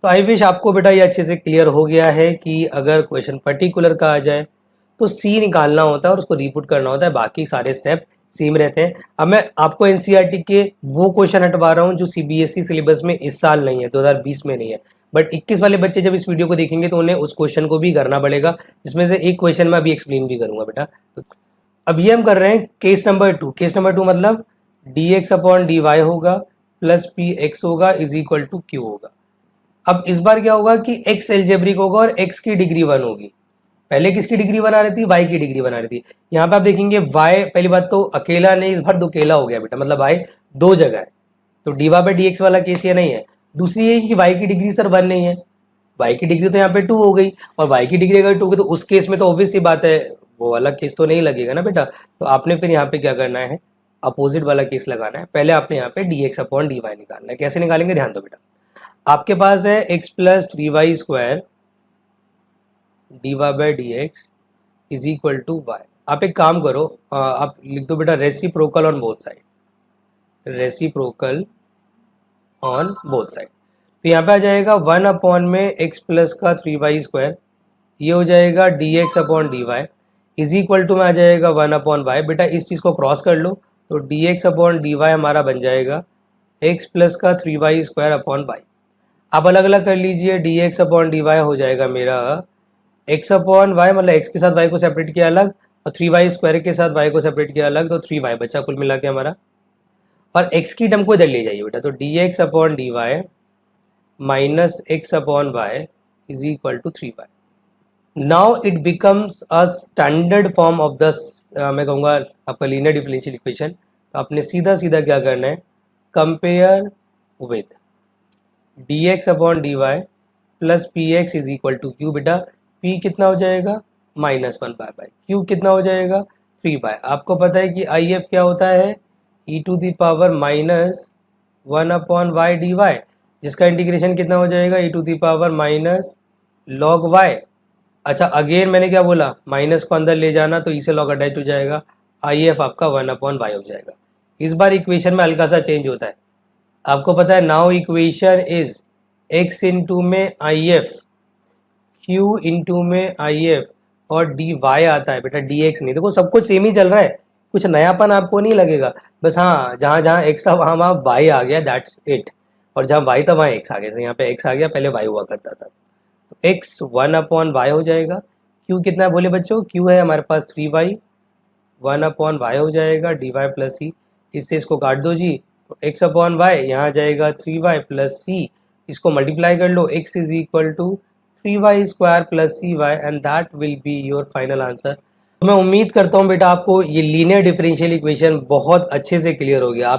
तो आई विश आपको बेटा ये अच्छे से क्लियर हो गया है कि अगर क्वेश्चन पर्टिकुलर का आ जाए तो सी निकालना होता है और उसको रीपुट करना होता है, बाकी सारे स्टेप सेम रहते हैं। अब मैं आपको एनसीईआरटी के वो क्वेश्चन हटवा रहा हूँ जो सीबीएसई सिलेबस में इस साल नहीं है, 2020 में नहीं है, बट 21 वाले बच्चे जब इस वीडियो को देखेंगे तो उन्हें उस क्वेश्चन को भी करना पड़ेगा, जिसमें से एक क्वेश्चन मैं अभी एक्सप्लेन भी करूंगा बेटा। अब ये हम कर रहे हैं केस नंबर 2। केस नंबर 2 मतलब dx अपॉन dy होगा प्लस px होगा इज इक्वल टू q होगा। अब इस बार क्या होगा कि x एल्जेब्रिक होगा और x की डिग्री 1 होगी। पहले किसकी डिग्री 1 आ रही थी? y की डिग्री 1 आ रही थी। यहाँ पे आप देखेंगे y पहली बात तो अकेला नहीं, इस बार दुकेला हो गया बेटा, मतलब y दो जगह है, तो dy बाई dx वाला केस ये नहीं है। दूसरी ये कि y की डिग्री सर 1 नहीं है, y की डिग्री तो यहाँ पे 2 हो गई, और y की डिग्री अगर 2 होगी तो उस केस में तो ऑब्वियस सी बात है वो वाला केस तो नहीं लगेगा ना बेटा। तो आपने फिर यहाँ पे क्या करना है, अपोजिट वाला केस लगाना है। पहले आपने यहाँ पे dx अपॉन dy निकालना है। कैसे निकालेंगे ध्यान दो बेटा। आपके पास है x plus 3y square dy by dx is equal to y। आप एक काम करो, आप लिख दो बेटा reciprocal on both side, reciprocal on both side. तो यहाँ पे आ जाएगा 1 अपॉन में x प्लस का 3y स्क्वायर, ये हो जाएगा dx upon dy is equal to में आ जाएगा 1 अपॉन y। बेटा इस चीज़ को क्रॉस कर लो तो dx अपॉन dy हमारा बन जाएगा x प्लस का 3y स्क्वायर अपॉन y। आप अलग अलग कर लीजिए, dx अपॉन dy हो जाएगा मेरा x अपॉन y, मतलब x के साथ y को सेपरेट किया अलग और 3y स्क्वायर के साथ y को सेपरेट किया अलग, तो 3y बचा कुल मिला के हमारा। और x की टर्म को इधर ले जाइए बेटा, तो dx upon dy minus x upon y is equal to 3y। Now it becomes a standard form of the, मैं कहूँगा आपका लीनियर डिफरेंशियल इक्वेशन। तो आपने सीधा सीधा क्या करना है, compare with dx upon dy plus px is equal to q। बेटा p कितना हो जाएगा -1 बाय q कितना हो जाएगा 3 बाय। आपको पता है कि if क्या होता है e to the power -1 upon y dy, जिसका इंटीग्रेशन कितना हो जाएगा e to the power minus log y। अच्छा अगेन मैंने क्या बोला, माइनस को अंदर ले जाना तो e से log अटैच हो जाएगा, if आपका 1 अपॉन y हो जाएगा। इस बार इक्वेशन में हल्का सा चेंज होता है, आपको पता है now equation is x into में if, q इंटू में if और dy आता है बेटा, dx नहीं। देखो सब कुछ सेम ही चल रहा है, कुछ नयापन आपको नहीं लगेगा, बस हाँ जहाँ जहाँ x था वहाँ वहाँ y आ गया, दैट्स इट। और जहाँ y था वहाँ x आ गया, यहाँ पे x आ गया, पहले y हुआ करता था। तो x 1 अपॉन y हो जाएगा, q कितना है बोले बच्चों, q है हमारे पास 3y, 1 अपॉन y हो जाएगा dy प्लस c, इससे इसको काट दो जी, तो x अपॉन y यहाँ जाएगा 3y प्लस c, इसको मल्टीप्लाई कर लो, x is equal to 3y square plus cy and that will be your final answer. तो मैं उम्मीद करता हूँ बेटा आपको ये लीनियर डिफरेंशियल इक्वेशन बहुत अच्छे से क्लियर हो गया। आप